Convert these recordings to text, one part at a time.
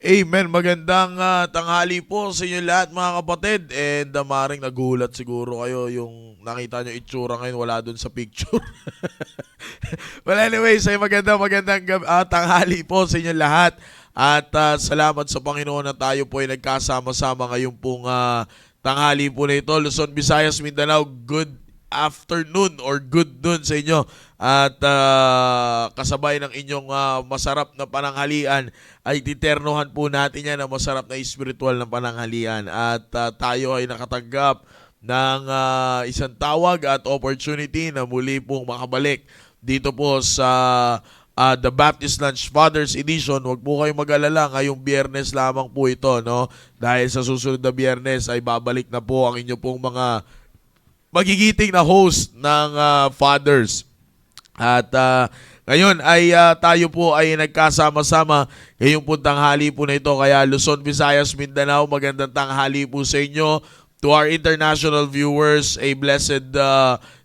Amen. Magandang tanghali po sa inyo lahat mga kapatid. And maring nagulat siguro kayo yung nakita nyo itsura ngayon wala dun sa picture. Well anyways, ay magandang tanghali po sa inyo lahat. At salamat sa Panginoon na tayo po ay nagkasama-sama ngayon pong tanghali po na ito. Luzon, Visayas, Mindanao, good afternoon or good noon sa inyo. At kasabay ng inyong masarap na pananghalian ay titernohan po natin yan na masarap na spiritual na pananghalian. At tayo ay nakatanggap ng isang tawag at opportunity na muli pong makabalik dito po sa The Baptist Lunch Fathers Edition. Huwag po kayong mag-alala, ngayong Biyernes lamang po ito, no? Dahil sa susunod na Biyernes ay babalik na po ang inyo pong mga magigiting na host ng fathers. At ngayon ay tayo po ay nagkasama-sama ngayong po tanghali po na ito. Kaya Luzon, Visayas, Mindanao, magandang tanghali po sa inyo. To our international viewers, a blessed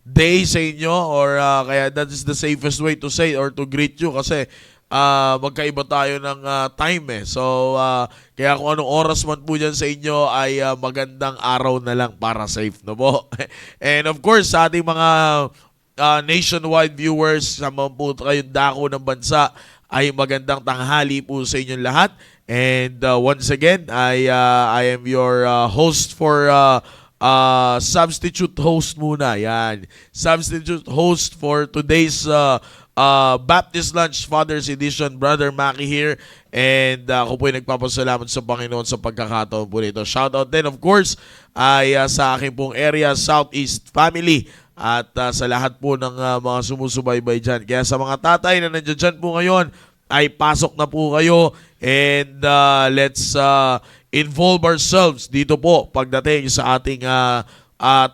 day sa inyo. Or kaya that is the safest way to say or to greet you kasi magkaiba tayo ng time eh. So, kaya kung anong oras man po dyan sa inyo ay magandang araw na lang para safe, no po? And of course, sa ating mga nationwide viewers, sa mga po kayong dako ng bansa, ay magandang tanghali po sa inyong lahat. And once again, I am your host for substitute host muna. Yan. Substitute host for today's Baptist Lunch Fathers Edition. Brother Maki here. And ako po ay nagpapasalamat sa Panginoon sa pagkakataon po nito. Shoutout din of course ay sa aking pong area, Southeast Family. At sa lahat po ng mga sumusubaybay dyan. Kaya sa mga tatay na nandiyan dyan po ngayon, ay pasok na po kayo. And let's involve ourselves dito po pagdating sa ating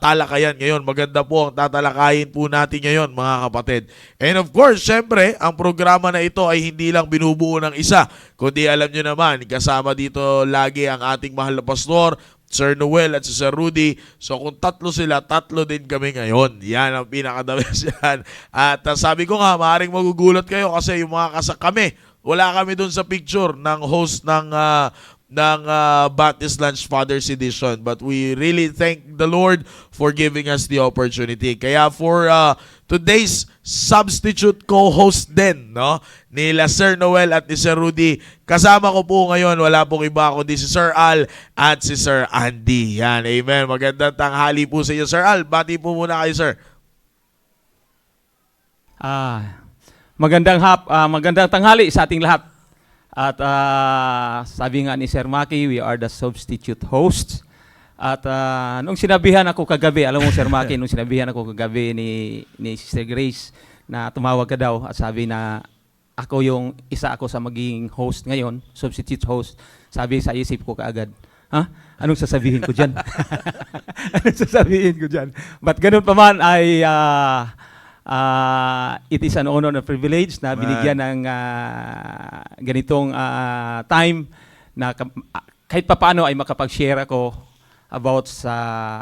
talakayan ngayon. Maganda po ang tatalakayin po natin ngayon mga kapatid. And of course, syempre, ang programa na ito ay hindi lang binubuo ng isa. Kundi alam nyo naman, kasama dito lagi ang ating mahal na pastor, Sir Noel at si Sir Rudy. So kung tatlo sila, tatlo din kami ngayon. Yan ang pinaka-the-best yan. At sabi ko nga, maaaring magugulat kayo kasi yung mga kami, wala kami dun sa picture ng host ng Baptist Lunch Fathers Edition. But we really thank the Lord for giving us the opportunity. Kaya for today's substitute co-host din, no, nila Sir Noel at ni Sir Rudy, kasama ko po ngayon, wala pong iba kundi si Sir Al at si Sir Andy. Yan, amen. Magandang tanghali po sa inyo, Sir Al. Bati po muna kayo, sir. Magandang tanghali sa ating lahat. At sabi nga ni Sir Maki, we are the substitute hosts. At nung sinabihan ako kagabi, alam mo Sir Maki, nung sinabihan ako kagabi ni Sister Grace na tumawag ka daw at sabi na isa ako sa magiging host ngayon, substitute host, sabi sa isip ko kaagad, anong sasabihin ko dyan? Anong sasabihin ko dyan? But ganun pa man ay it is an honor and privilege na binigyan ng ganitong time na kahit papaano ay makapag-share ako about sa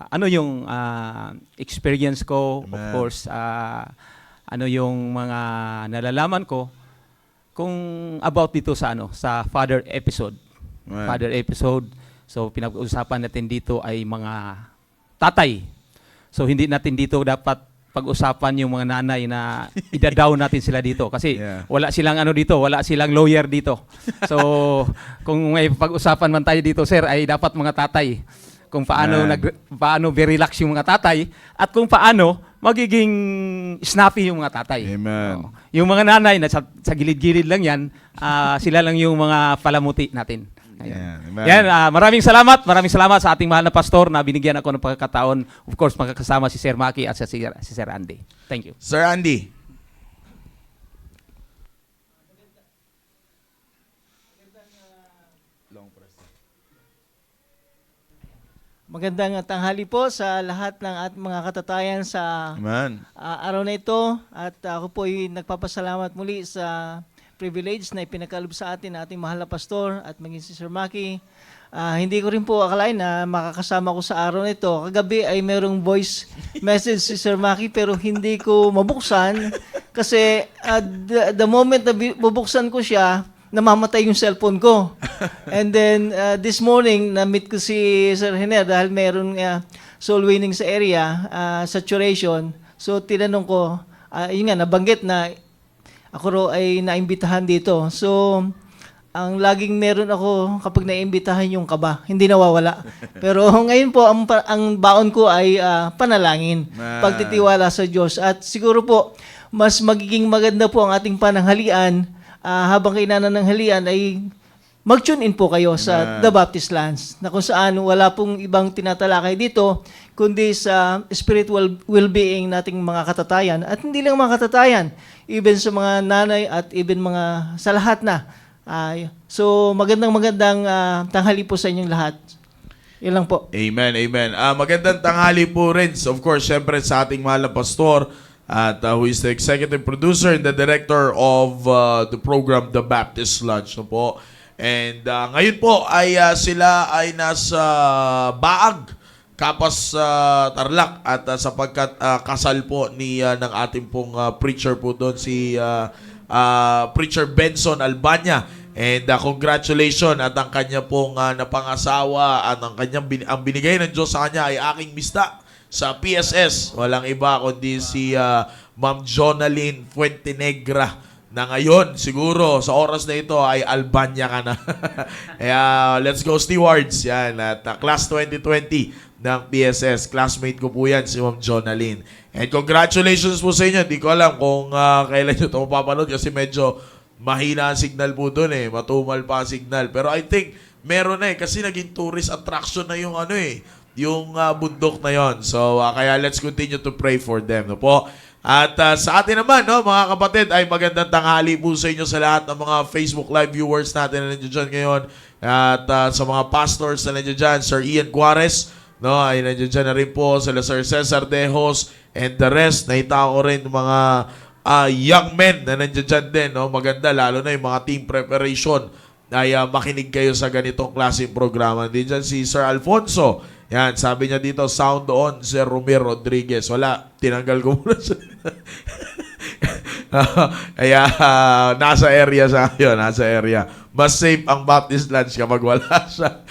ano yung experience ko. Amen. Of course, ano yung mga nalalaman ko kung about dito sa sa father episode. Amen. Father episode. So pinag-uusapan natin dito ay mga tatay. So hindi natin dito dapat pag-usapan yung mga nanay na idadaw natin sila dito kasi wala silang dito, wala silang lawyer dito. So kung may pag-usapan man tayo dito, sir, ay dapat mga tatay. Kung paano very relax yung mga tatay at kung paano magiging snappy yung mga tatay. Amen. Yung mga nanay na sa gilid-gilid lang yan, sila lang yung mga palamuti natin. Yan, maraming salamat sa ating mahal na pastor na binigyan ako ng pagkakataon. Of course, magkakasama si Sir Maki at si Sir Andy. Thank you. Sir Andy. Magandang tanghali po sa lahat ng ating mga katatayan sa araw na ito. At ako po ay nagpapasalamat muli sa privilege na ipinagkaloob sa atin ating mahal na pastor at maging si Sir Maki. Hindi ko rin po akalain na makakasama ko sa araw na ito. Kagabi ay merong voice message si Sir Maki pero hindi ko mabuksan kasi the moment na bubuksan ko siya, namamatay yung cellphone ko. And then, this morning, na-meet ko si Sir Hener dahil meron soul winning sa area, saturation. So, tinanong ko, yun nga, nabanggit na ako raw ay naimbitahan dito. So, ang laging meron ako kapag naimbitahan yung kaba, hindi nawawala. Pero ngayon po, ang baon ko ay panalangin, pagtitiwala sa Diyos. At siguro po, mas magiging maganda po ang ating pananghalian habang kainanananghalian ay mag-tune in po kayo sa The Baptist Lands, na kung saan wala pong ibang tinatalakay dito, kundi sa spiritual well-being nating mga katatayan. At hindi lang mga katatayan, even sa mga nanay at even mga sa lahat na. So, magandang tanghali po sa inyong lahat. Yun lang po. Amen, amen. Magandang tanghali po rin, of course, syempre sa ating mahal na pastor at who is the executive producer and the director of the program, The Baptist Lunch. No po. And ngayon po ay sila ay nasa Baag, Kapas, Tarlac, at sapagkat kasal po ng ating pong preacher po doon, si Preacher Benson Albania. And congratulations at ang kanya pong napangasawa at ang binigay ng Diyos sa kanya ay aking mista sa PSS. Walang iba kundi si Ma'am Jonalyn Fuentenegra, na ngayon siguro sa oras na ito ay Albania ka na. Kaya let's go Stewards. Yan, at class 2020 ng PSS. Classmate ko po yan, si Ma'am Jonalyn. And congratulations po sa inyo. Di ko alam kung kailan nyo ito mapapanood kasi medyo mahina ang signal po doon matumal pa ang signal. Pero I think meron na kasi naging tourist attraction na yung yung bundok na yon. So kaya let's continue to pray for them, no po. At sa atin naman, no, mga kapatid, ay magandang tanghali po sa inyo sa lahat ng mga Facebook Live viewers natin na nandiyan dyan ngayon. At sa mga pastors na nandiyan dyan, Sir Ian Juarez, no, ay nandiyan dyan na rin po, sila Sir Cesar Dejos, and the rest. Nakita ko rin mga young men na nandiyan dyan din, no? Maganda, lalo na yung mga team preparation ay makinig kayo sa ganitong klaseng programa. Nandiyan dyan si Sir Alfonso. Yan, sabi niya dito, sound on, Sir Romero Rodriguez. Wala, tinanggal ko muna siya. Kaya nasa area siya ngayon, nasa area. Mas safe ang Baptist Lunch kapag wala siya.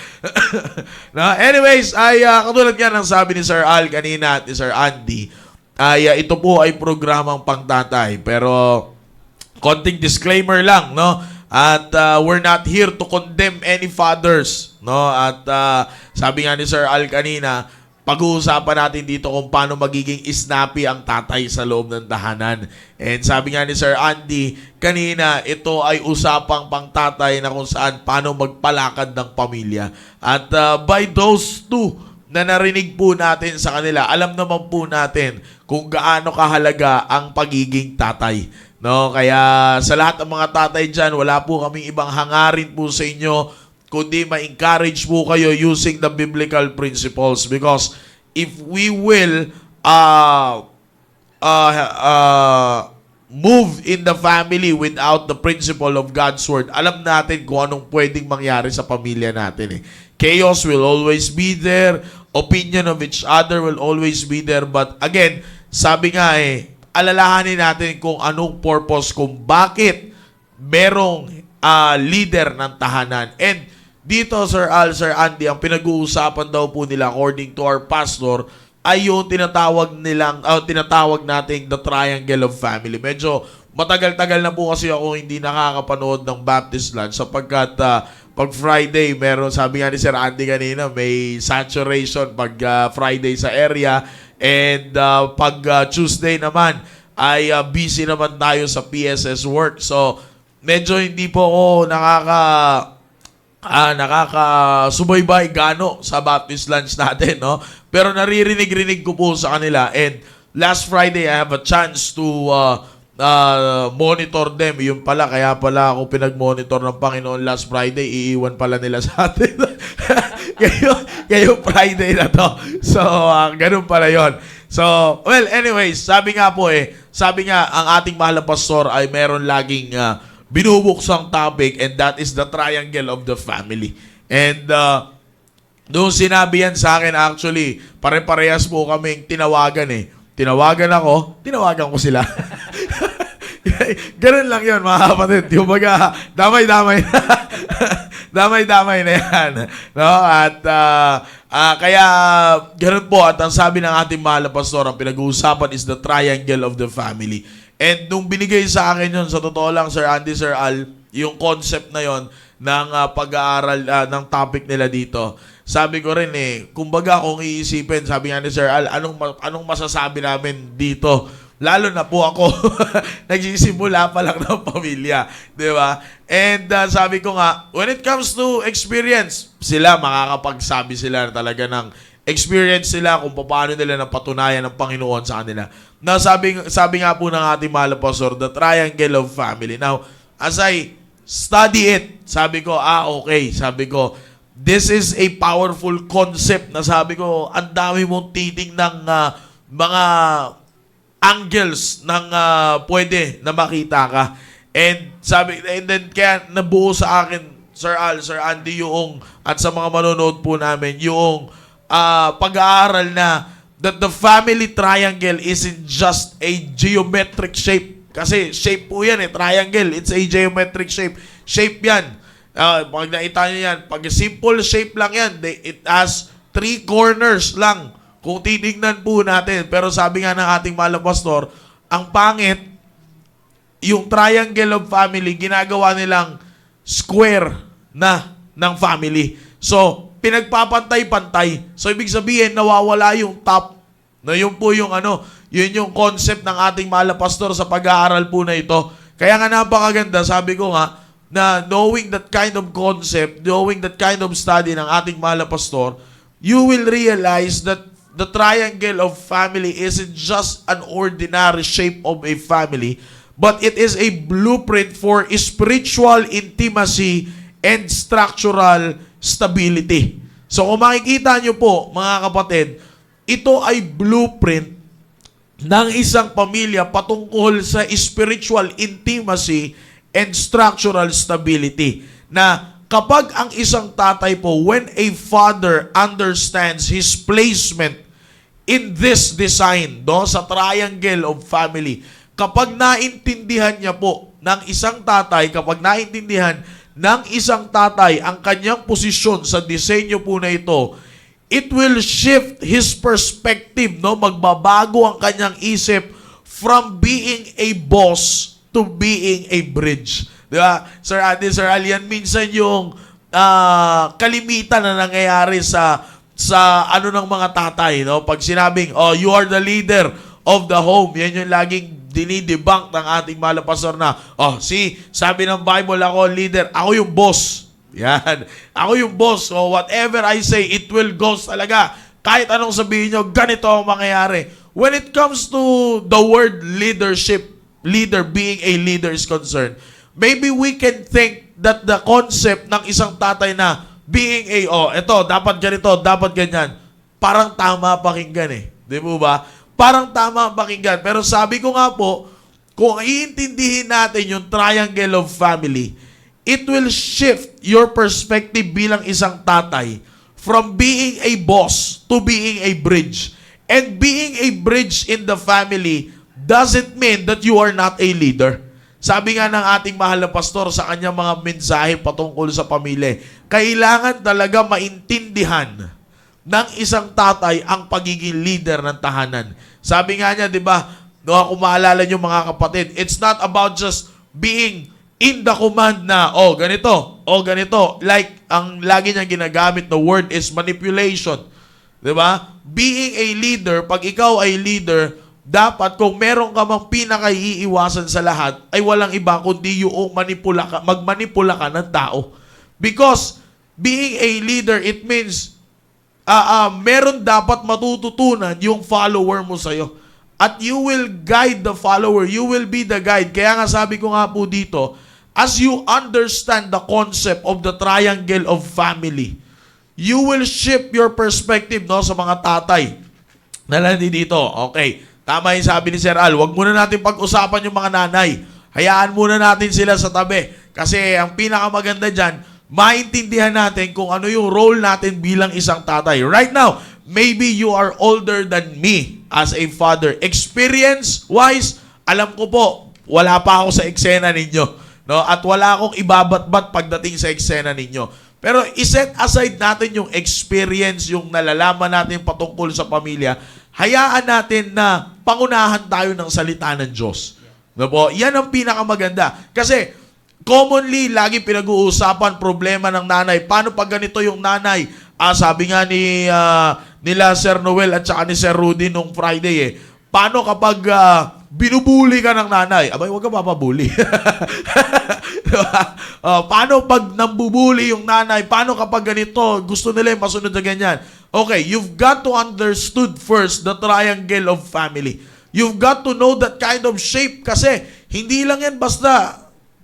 No, anyways, ay katulad nga ng sabi ni Sir Al kanina at ni Sir Andy, ay ito po ay programang pangtatay. Pero konting disclaimer lang, no? At we're not here to condemn any fathers, no? At sabi nga ni Sir Al kanina, pag-uusapan natin dito kung paano magiging snappy ang tatay sa loob ng tahanan. And sabi nga ni Sir Andy kanina, ito ay usapang pangtatay na kung saan paano magpalakad ng pamilya. At by those two na narinig po natin sa kanila, alam naman po natin kung gaano kahalaga ang pagiging tatay. No, kaya sa lahat ng mga tatay dyan, wala po kaming ibang hangarin po sa inyo, kundi ma-encourage po kayo using the biblical principles. Because if we will move in the family without the principle of God's word, alam natin kung anong pwedeng mangyari sa pamilya natin. Chaos will always be there. Opinion of each other will always be there. But again, sabi nga alalahanin natin kung anong purpose, kung bakit merong leader ng tahanan. And dito, Sir Al, Sir Andy, ang pinag-uusapan daw po nila according to our pastor ay yung tinatawag nating the triangle of family. Medyo matagal-tagal na po kasi ako hindi nakakapanood ng Baptist Lunch sapagkat pag Friday, meron, sabi nga ni Sir Andy kanina, may saturation pag Friday sa area. And pag Tuesday naman, ay busy naman tayo sa PSS work. So, medyo hindi po ako nakakasubaybay gano sa Baptist Lunch natin, no? Pero naririnig-rinig ko po sa kanila. And last Friday, I have a chance to monitor them. Yun pala, kaya pala ako pinag-monitor ng Panginoon last Friday. Iiwan pala nila sa atin. Kayo Friday na to. So, ganun pala yon. So, well, anyways, sabi nga ang ating mahal na pastor ay meron laging binubuksang topic, and that is the triangle of the family. And noong sinabi yan sa akin, actually, pare-parehas po kaming tinawagan. Tinawagan ako, tinawagan ko sila. Ganun lang yun, mga kapatid. Yung baga, damay-damay na. Damay-damay na yan. No? At kaya, ganun po. At ang sabi ng ating mahal na pastor, ang pinag-uusapan is the triangle of the family. And nung binigay sa akin yun, sa totoo lang, Sir Andy, Sir Al, yung concept na yon ng pag-aaral ng topic nila dito, sabi ko rin kumbaga kung iisipin, sabi nga ni Sir Al, anong masasabi namin dito? Lalo na po ako, nagsisimula pa lang ng pamilya, di ba? And sabi ko nga, when it comes to experience, sila makakapagsabi sila talaga ng experience sila kung paano nila napatunayan ng Panginoon sa kanila. Now, sabi nga po ng ating mahal na pastor, the triangle of family. Now, as I study it, sabi ko, okay. Sabi ko, this is a powerful concept na sabi ko, ang dami mong titing ng mga angles ng pwede na makita ka. And then kaya nabuo sa akin, Sir Al, Sir Andy, yung, at sa mga manonood po namin, yung pag-aaral na that the family triangle isn't just a geometric shape. Kasi shape po yan triangle. It's a geometric shape. Shape yan. Pag nakita nyo yan, pag simple shape lang yan, it has 3 corners lang. Kung titignan po natin, pero sabi nga ng ating mahal na pastor, ang pangit, yung triangle of family, ginagawa nilang square na ng family. So, pinagpapantay-pantay. So, ibig sabihin, nawawala yung top. No, yun po yung yun yung concept ng ating mahal na pastor sa pag-aaral po na ito. Kaya nga napakaganda, sabi ko nga, na knowing that kind of concept, knowing that kind of study ng ating mahal na pastor, you will realize that the triangle of family isn't just an ordinary shape of a family, but it is a blueprint for spiritual intimacy and structural stability. So kung makikita nyo po, mga kapatid, ito ay blueprint ng isang pamilya patungkol sa spiritual intimacy and structural stability. Na kapag ang isang tatay po, when a father understands his placement in this design, sa triangle of family, kapag naintindihan niya po ng isang tatay, ang kanyang posisyon sa disenyo po na ito, it will shift his perspective, magbabago ang kanyang isip from being a boss to being a bridge. Di ba? Sir Andy, Sir Alian, minsan yung kalimitan na nangyayari sa ng mga tatay, pag sinabing, you are the leader of the home, yan yung laging dinidebunk ng ating mahal na pastor na, sabi ng Bible, ako leader, ako yung boss. Yan. Ako yung boss. So whatever I say, it will go talaga. Kahit anong sabihin nyo, ganito ang mangyayari. When it comes to the word leadership, leader, being a leader is concerned, maybe we can think that the concept ng isang tatay na being ito, dapat ganito, dapat ganyan, parang tama pakinggan Di mo ba? Parang tama pakinggan. Pero sabi ko nga po, kung iintindihin natin yung triangle of family, it will shift your perspective bilang isang tatay from being a boss to being a bridge. And being a bridge in the family doesn't mean that you are not a leader. Sabi nga ng ating mahal na pastor sa kanyang mga mensahe patungkol sa pamilya, kailangan talaga maintindihan ng isang tatay ang pagiging leader ng tahanan. Sabi nga niya, di ba, kung maalala niyo mga kapatid, it's not about just being in the command na, ganito. Like, ang lagi niyang ginagamit na word is manipulation. Di ba? Being a leader, pag ikaw ay leader, dapat kung meron ka mang pinakaiiwasan sa lahat, ay walang iba kundi yung magmanipula ka ng tao. Because being a leader, it means meron dapat matututunan yung follower mo sa'yo. At you will guide the follower. You will be the guide. Kaya nga sabi ko nga po dito, as you understand the concept of the triangle of family, you will shift your perspective sa mga tatay na nandito. Okay, tama yung sabi ni Sir Al. Huwag muna natin pag-usapan yung mga nanay. Hayaan muna natin sila sa tabi. Kasi ang pinakamaganda dyan, maintindihan natin kung ano yung role natin bilang isang tatay. Right now, maybe you are older than me as a father. Experience-wise, alam ko po, wala pa ako sa eksena ninyo. No? At wala akong ibabatbat pagdating sa eksena ninyo. Pero iset aside natin yung experience, yung nalalaman natin patungkol sa pamilya, hayaan natin na pangunahan tayo ng salita ng Diyos. No po? Yan ang pinakamaganda. Kasi commonly, lagi pinag-uusapan problema ng nanay. Paano pag ganito yung nanay? Sabi nga nila Sir Noel at saka ni Sir Rudy nung Friday paano kapag binubuli ka ng nanay? Abay, huwag ka papabuli. Paano pag nambubuli yung nanay? Paano kapag ganito? Gusto nila yung masunod na ganyan. Okay, you've got to understood first the triangle of family. You've got to know that kind of shape kasi hindi lang yan basta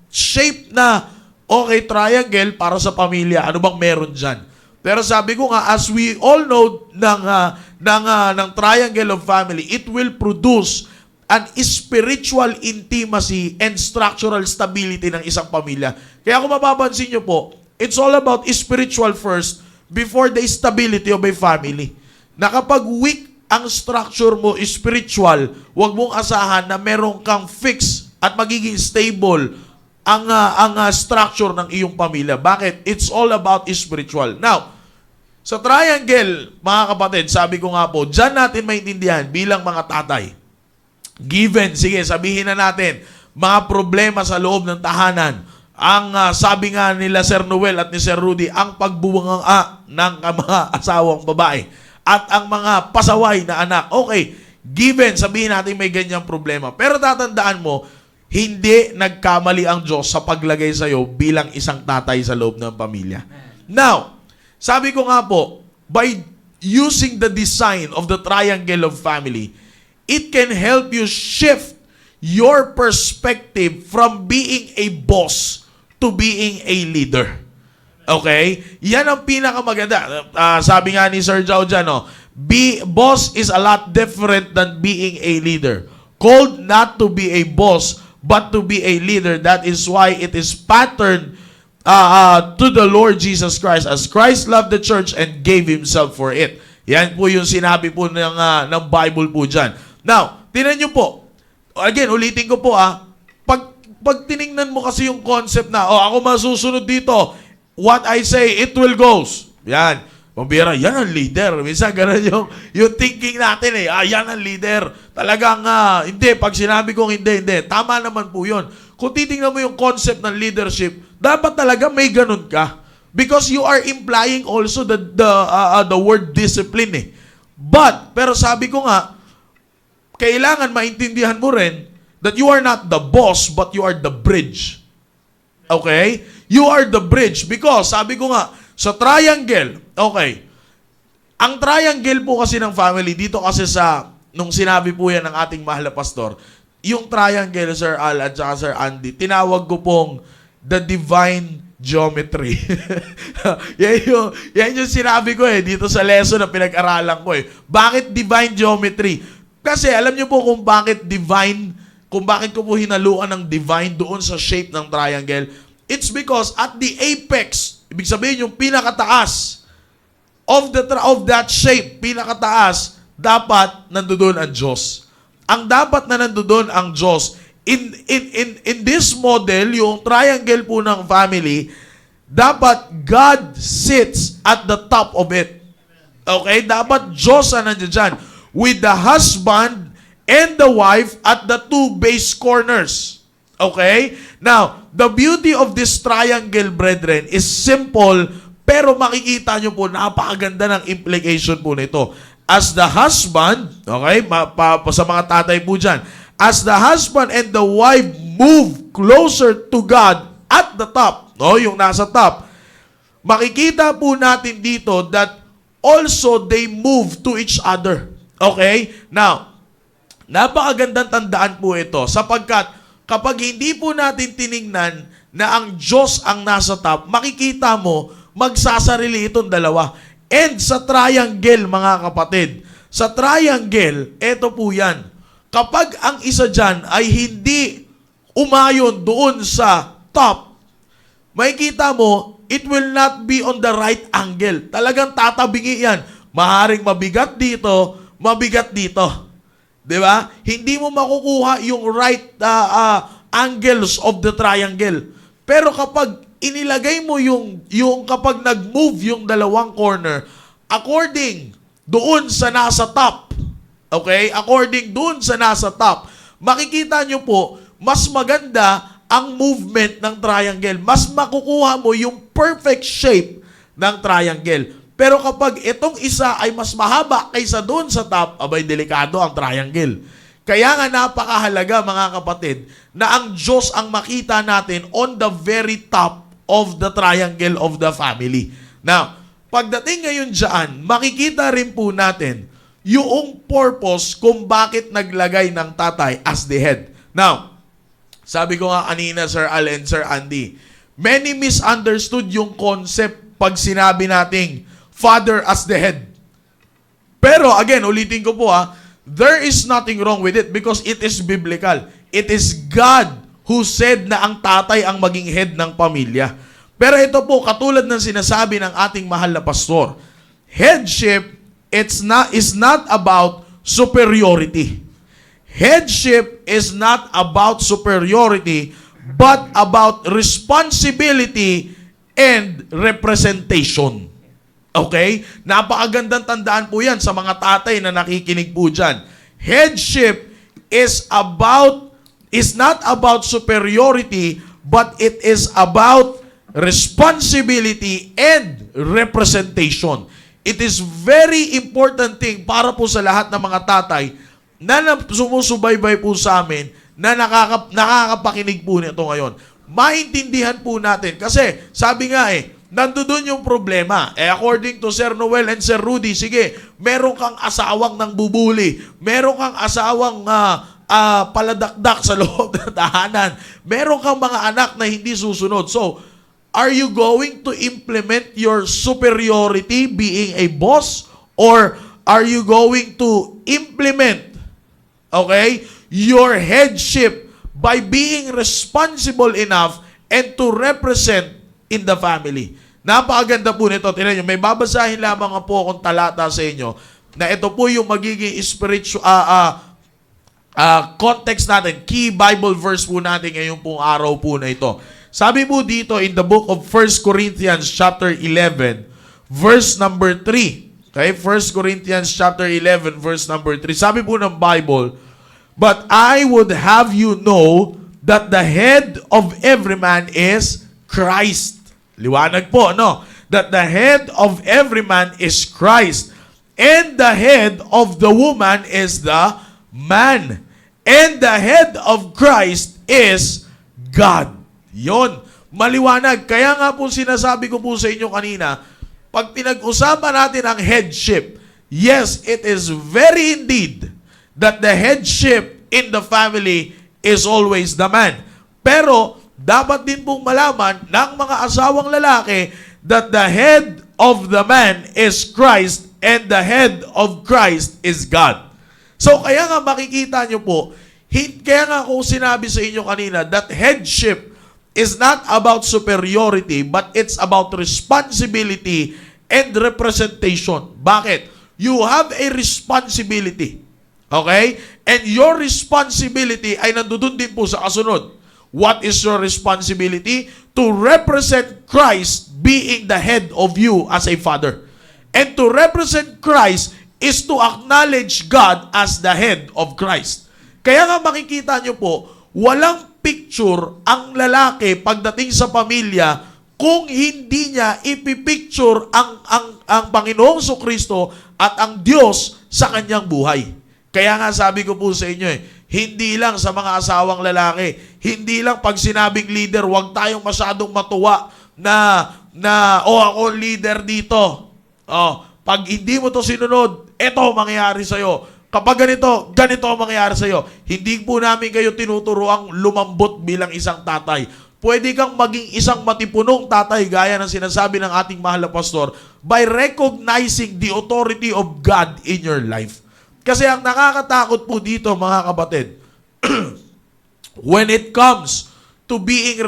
shape na okay, triangle para sa pamilya. Ano bang meron dyan? Pero sabi ko nga, as we all know ng triangle of family, it will produce an spiritual intimacy and structural stability ng isang pamilya. Kaya kung mapapansin nyo po, it's all about spiritual first before the stability of a family. Na kapag weak ang structure mo spiritual, huwag mong asahan na meron kang fix at magiging stable ang structure ng iyong pamilya. Bakit? It's all about spiritual. Now, sa triangle, mga kapatid, sabi ko nga po, dyan natin maintindihan bilang mga tatay. Given, sige, sabihin na natin, mga problema sa loob ng tahanan. Ang sabi nga nila Sir Noel at ni Sir Rudy, ang pagbubanga ng mga asawang babae at ang mga pasaway na anak. Okay, given, sabihin natin may ganyang problema. Pero tatandaan mo, hindi nagkamali ang Diyos sa paglagay sa iyo bilang isang tatay sa loob ng pamilya. Now, sabi ko nga po, by using the design of the triangle of family, it can help you shift your perspective from being a boss to being a leader. Okay? Yan ang pinakamaganda. Sabi nga ni Sir Jao dyan, boss is a lot different than being a leader. Called not to be a boss, but to be a leader. That is why it is patterned to the Lord Jesus Christ, as Christ loved the church and gave Himself for it. Yan po yung sinabi po ng Bible po dyan. Now, tinan nyo po. Again, ulitin ko po pag tiningnan mo kasi yung concept na, ako masusunod dito, what I say, it will goes. Yan. Pambira, yan ang leader. Minsan ganun yung thinking natin yan ang leader. Talagang, hindi. Pag sinabi kong hindi. Tama naman po yun. Kung titingnan mo yung concept ng leadership, dapat talaga may ganun ka. Because you are implying also the word discipline pero sabi ko nga, kailangan maintindihan mo rin that you are not the boss, but you are the bridge. Okay? You are the bridge. Because, sabi ko nga, sa triangle, okay, ang triangle po kasi ng family, dito kasi nung sinabi po yan ng ating mahal na pastor, yung triangle, Sir Al at saka Sir Andy, tinawag ko pong the divine geometry. yan yung sinabi ko dito sa lesson na pinag-aralan ko Bakit divine geometry? Kasi alam niyo po kung bakit divine, kung bakit ko po hinaluan ng divine doon sa shape ng triangle. It's because at the apex, ibig sabihin yung pinakataas of that shape, pinakataas, dapat nandoon ang Diyos. Ang dapat na nandoon ang Diyos. In this model, yung triangle po ng family, dapat God sits at the top of it. Okay? Dapat Diyos ang nandiyan dyan. With the husband and the wife at the two base corners. Okay? Now, the beauty of this triangle, brethren, is simple, pero makikita nyo po, napakaganda ng implication po nito. As the husband, okay, sa mga tatay po dyan, as the husband and the wife move closer to God at the top, yung nasa top, makikita po natin dito that also they move to each other. Okay? Now, napakagandang tandaan po ito sapagkat kapag hindi po natin tiningnan na ang Diyos ang nasa top, makikita mo, magsasarili itong dalawa. And sa triangle, mga kapatid, sa triangle, eto po yan. Kapag ang isa dyan ay hindi umayon doon sa top, makikita mo, it will not be on the right angle. Talagang tatabingi yan. Maharing mabigat dito, mabigat dito. 'Di ba? Hindi mo makukuha yung right angles of the triangle. Pero kapag inilagay mo yung kapag nag-move yung dalawang corner, according doon sa nasa top, okay? According doon sa nasa top, makikita nyo po, mas maganda ang movement ng triangle. Mas makukuha mo yung perfect shape ng triangle. Pero kapag itong isa ay mas mahaba kaysa doon sa top, abay delikado ang triangle. Kaya nga napakahalaga mga kapatid na ang Diyos ang makita natin on the very top of the triangle of the family. Now, pagdating ngayon dyan, makikita rin po natin yung purpose kung bakit naglagay ng tatay as the head. Now, sabi ko nga kanina, Sir Al and Sir Andy, many misunderstood yung concept pag sinabi nating father as the head. Pero again, ulitin ko po there is nothing wrong with it because it is biblical. It is God who said na ang tatay ang maging head ng pamilya. Pero ito po, katulad ng sinasabi ng ating mahal na pastor, headship is not about superiority. Headship is not about superiority, but about responsibility and representation. Okay? Napakagandang tandaan po yan sa mga tatay na nakikinig po dyan. Headship is not about superiority, but it is about responsibility and representation. It is very important thing para po sa lahat ng mga tatay na sumusubaybay po sa amin na nakakapakinig po nito ngayon. Maintindihan po natin. Kasi sabi nga nandoon yung problema. According to Sir Noel and Sir Rudy, sige, meron kang asawang nang bubuli. Meron kang asawang paladakdak sa loob ng tahanan. Meron kang mga anak na hindi susunod. So, are you going to implement your superiority being a boss? Or are you going to implement, your headship by being responsible enough and to represent in the family? Napakaganda po nito. Tingnan nyo, may babasahin lamang po akong talata sa inyo na ito po yung magiging spiritual context natin, key Bible verse po natin ngayong pong araw po na ito. Sabi po dito in the book of 1 Corinthians chapter 11, verse number 3. Okay, 1 Corinthians chapter 11, verse number 3. Sabi po ng Bible, "But I would have you know that the head of every man is Christ." Liwanag po, no? That the head of every man is Christ. And the head of the woman is the man. And the head of Christ is God. Yon, maliwanag. Kaya nga po sinasabi ko po sa inyo kanina, pag pinag-usapan natin ang headship, yes, it is very indeed that the headship in the family is always the man. Pero, dapat din pong malaman ng mga asawang lalaki that the head of the man is Christ and the head of Christ is God. So, kaya nga makikita nyo po, kaya nga ako sinabi sa inyo kanina that headship is not about superiority, but it's about responsibility and representation. Bakit? You have a responsibility. Okay? And your responsibility ay nandoon din po sa kasunod. What is your responsibility? To represent Christ being the head of you as a father. And to represent Christ is to acknowledge God as the head of Christ. Kaya nga makikita nyo po, walang picture ang lalaki pagdating sa pamilya kung hindi niya ipipicture ang Panginoong Kristo at ang Diyos sa kanyang buhay. Kaya nga sabi ko po sa inyo hindi lang sa mga asawang lalaki, hindi lang pag sinabing leader, huwag tayong masyadong matuwa na ako leader dito. Pag hindi mo to sinunod, eto mangyayari sa'yo. Kapag ganito ang mangyayari sa'yo. Hindi po namin kayo tinuturoang lumambot bilang isang tatay. Pwede kang maging isang matipunong tatay gaya ng sinasabi ng ating mahal na pastor by recognizing the authority of God in your life. Kasi ang nakakatakot po dito mga kapatid, when it comes to being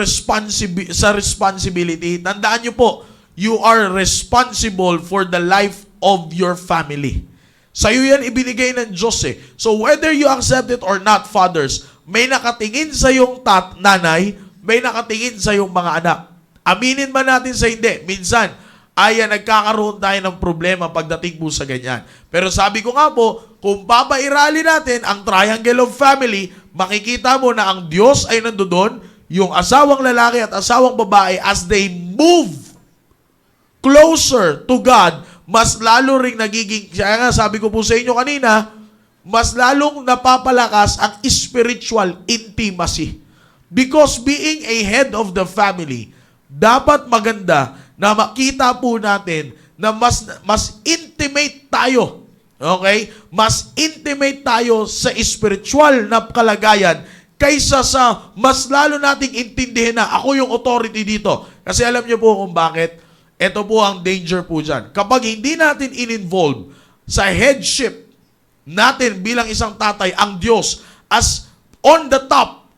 sa responsibility, tandaan nyo po, you are responsible for the life of your family. Sa'yo yan ibinigay ng Diyos eh. So whether you accept it or not, fathers, may nakatingin sa yung nanay, may nakatingin sa yung mga anak. Aminin ba natin sa hindi? Minsan, nagkakaroon tayo ng problema pagdating po sa ganyan. Pero sabi ko nga po, kung papairali natin ang triangle of family, makikita mo na ang Diyos ay nandoon, yung asawang lalaki at asawang babae, as they move closer to God, mas lalo ring nagiging, kaya nga sabi ko po sa inyo kanina, mas lalong napapalakas ang spiritual intimacy. Because being a head of the family, dapat maganda na makita po natin na mas intimate tayo. Okay? Mas intimate tayo sa spiritual na kalagayan kaysa sa mas lalo nating intindihin na ako yung authority dito. Kasi alam niyo po kung bakit. Ito po ang danger po dyan. Kapag hindi natin in-involve sa headship natin bilang isang tatay, ang Diyos, as on the top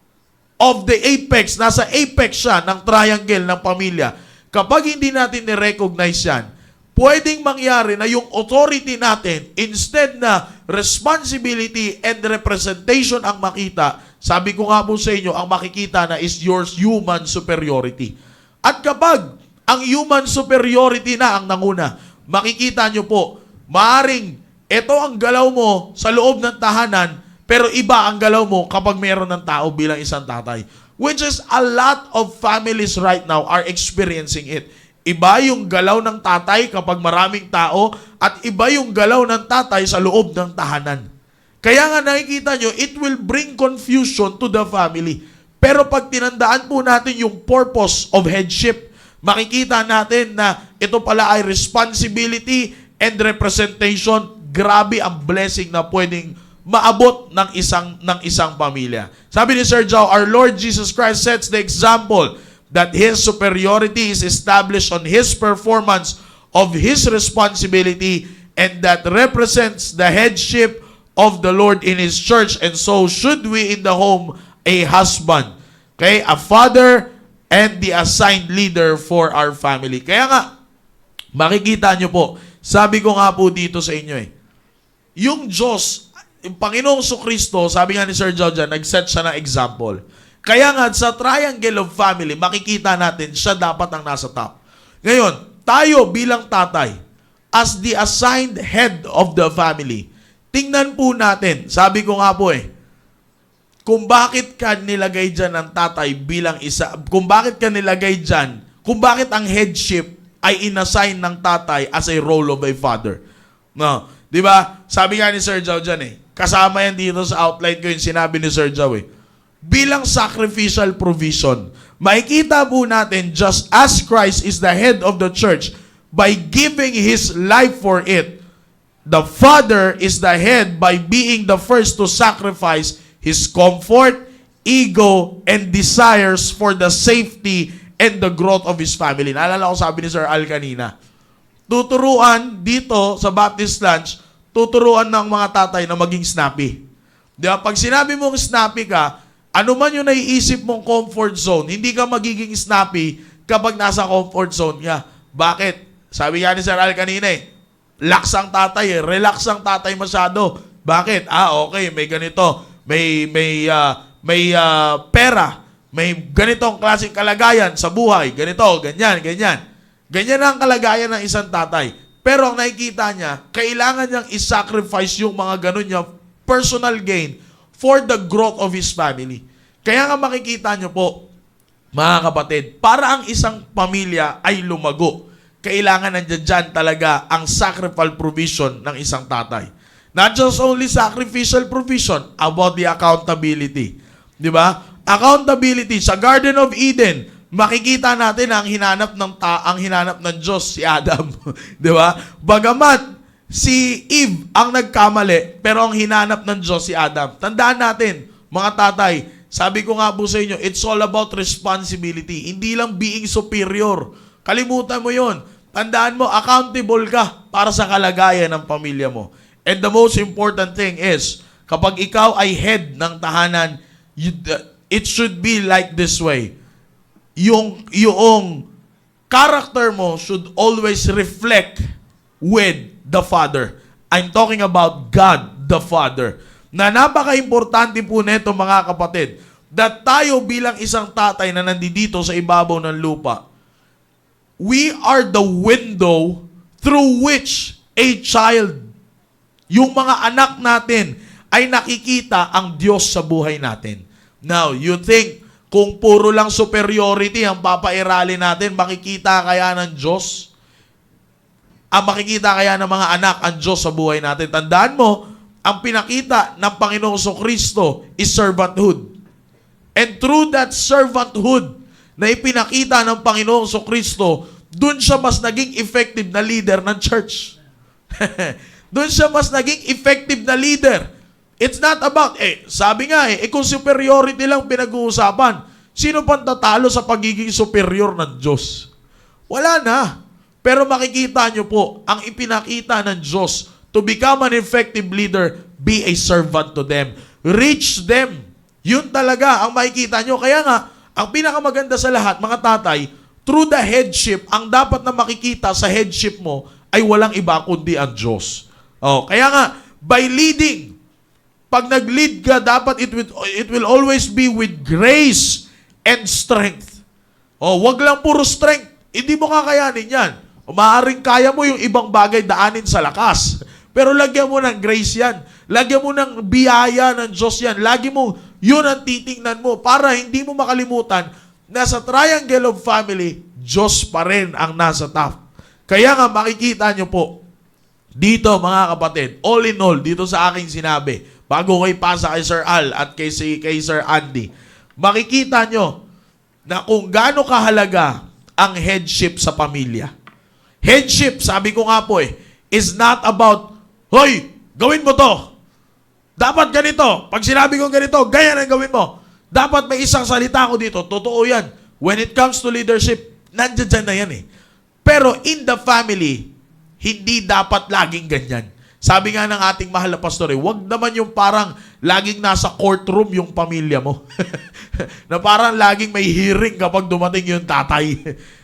of the apex, nasa apex siya ng triangle ng pamilya, kapag hindi natin ni-recognize yan, pwedeng mangyari na yung authority natin, instead na responsibility and representation ang makita, sabi ko nga po sa inyo, ang makikita na is your human superiority. At kapag ang human superiority na ang nanguna, makikita nyo po, maaring ito ang galaw mo sa loob ng tahanan, pero iba ang galaw mo kapag meron ng tao bilang isang tatay. Which is a lot of families right now are experiencing it. Iba yung galaw ng tatay kapag maraming tao, at iba yung galaw ng tatay sa loob ng tahanan. Kaya nga nakikita nyo, it will bring confusion to the family. Pero pag tinandaan po natin yung purpose of headship, makikita natin na ito pala ay responsibility and representation. Grabe ang blessing na pwedeng maabot ng isang pamilya. Sabi ni Sir Joe, our Lord Jesus Christ sets the example that His superiority is established on His performance of His responsibility, and that represents the headship of the Lord in His church. And so should we in the home, a husband, okay, a father, and the assigned leader for our family. Kaya nga, makikita nyo po, sabi ko nga po dito sa inyo yung Diyos, yung Panginoong Kristo, sabi nga ni Sir Jojo, nag-set siya ng example. Kaya nga, sa triangle of family, makikita natin, siya dapat ang nasa top. Ngayon, tayo bilang tatay, as the assigned head of the family, tingnan po natin, sabi ko nga po kung bakit ka nilagay dyan ng tatay bilang isa, kung bakit ka nilagay dyan, kung bakit ang headship ay inassign ng tatay as a role of a father. No, di ba? Sabi nga ni Sir Joe dyan kasama yan dito sa outline ko yung sinabi ni Sir Joe bilang sacrificial provision. Makikita po natin, just as Christ is the head of the church by giving His life for it, the Father is the head by being the first to sacrifice His comfort, ego, and desires for the safety and the growth of His family. Naalala ko sabi ni Sir Al kanina, tuturuan dito sa Baptist Lunch, tuturuan ng mga tatay na maging snappy. Di ba? Pag sinabi mong snappy ka, ano man yung naiisip mong comfort zone, hindi ka magiging snappy kapag nasa comfort zone ka. Bakit? Sabi nga ni Sir Al kanina lax ang tatay relax ang tatay masyado. Bakit? Okay, may ganito. May pera, may ganitong klaseng kalagayan sa buhay, ganito, ganyan. Ganyan ang kalagayan ng isang tatay. Pero ang nakikita niya, kailangan niyang isacrifice yung mga ganun niya personal gain for the growth of his family. Kaya nga makikita niyo po, mga kapatid, para ang isang pamilya ay lumago, kailangan nandiyan dyan talaga ang sacrificial provision ng isang tatay. Not just only sacrificial provision, about the accountability. Di ba? Accountability. Sa Garden of Eden, makikita natin ang hinanap ng Diyos, si Adam. Di ba? Bagamat si Eve ang nagkamali, pero ang hinanap ng Diyos si Adam. Tandaan natin, mga tatay, sabi ko nga po sa inyo, it's all about responsibility. Hindi lang being superior. Kalimutan mo yon. Tandaan mo, accountable ka para sa kalagayan ng pamilya mo. And the most important thing is, kapag ikaw ay head ng tahanan, it should be like this way. Yung character mo should always reflect with the Father. I'm talking about God the Father. Na napaka-importante po nito mga kapatid, that tayo bilang isang tatay na nandito sa ibabaw ng lupa, we are the window through which a child, yung mga anak natin, ay nakikita ang Diyos sa buhay natin. Now, you think, kung puro lang superiority ang papairali natin, makikita kaya ng Diyos? Makikita kaya ng mga anak ang Diyos sa buhay natin? Tandaan mo, ang pinakita ng Panginoong Kristo is servanthood. And through that servanthood na ipinakita ng Panginoong Kristo, dun siya mas naging effective na leader ng church. Dun siya mas naging effective na leader. It's not about, sabi nga kung superiority lang pinag-uusapan, sino pang tatalo sa pagiging superior ng Diyos? Wala na. Pero makikita nyo po, ang ipinakita ng Diyos to become an effective leader, be a servant to them. Reach them. Yun talaga ang makikita nyo. Kaya nga, ang pinakamaganda sa lahat, mga tatay, through the headship, ang dapat na makikita sa headship mo ay walang iba kundi ang Diyos. Kaya nga, by leading, pag nag-lead ka, dapat it will always be with grace and strength. Wag lang puro strength. Hindi mo kakayanin yan. Maaaring kaya mo yung ibang bagay daanin sa lakas. Pero lagyan mo ng grace yan. Lagyan mo ng biyaya ng Diyos yan. Lagi mo, yun ang titingnan mo para hindi mo makalimutan na sa triangle of family, Diyos pa rin ang nasa top. Kaya nga makikita nyo po, dito mga kapatid, all in all, dito sa aking sinabi, bago ko ipasa kay Sir Al at kay Sir Andy, makikita nyo na kung gaano kahalaga ang headship sa pamilya. Headship, sabi ko nga po is not about, hoy, gawin mo to. Dapat ganito. Pag sinabi ko ganito, ganyan ang gawin mo. Dapat may isang salita ko dito. Totoo yan. When it comes to leadership, nandiyan na yan Pero in the family, hindi dapat laging ganyan. Sabi nga ng ating mahal na pastor, wag naman yung parang laging nasa courtroom yung pamilya mo. Na parang laging may hearing kapag dumating yung tatay.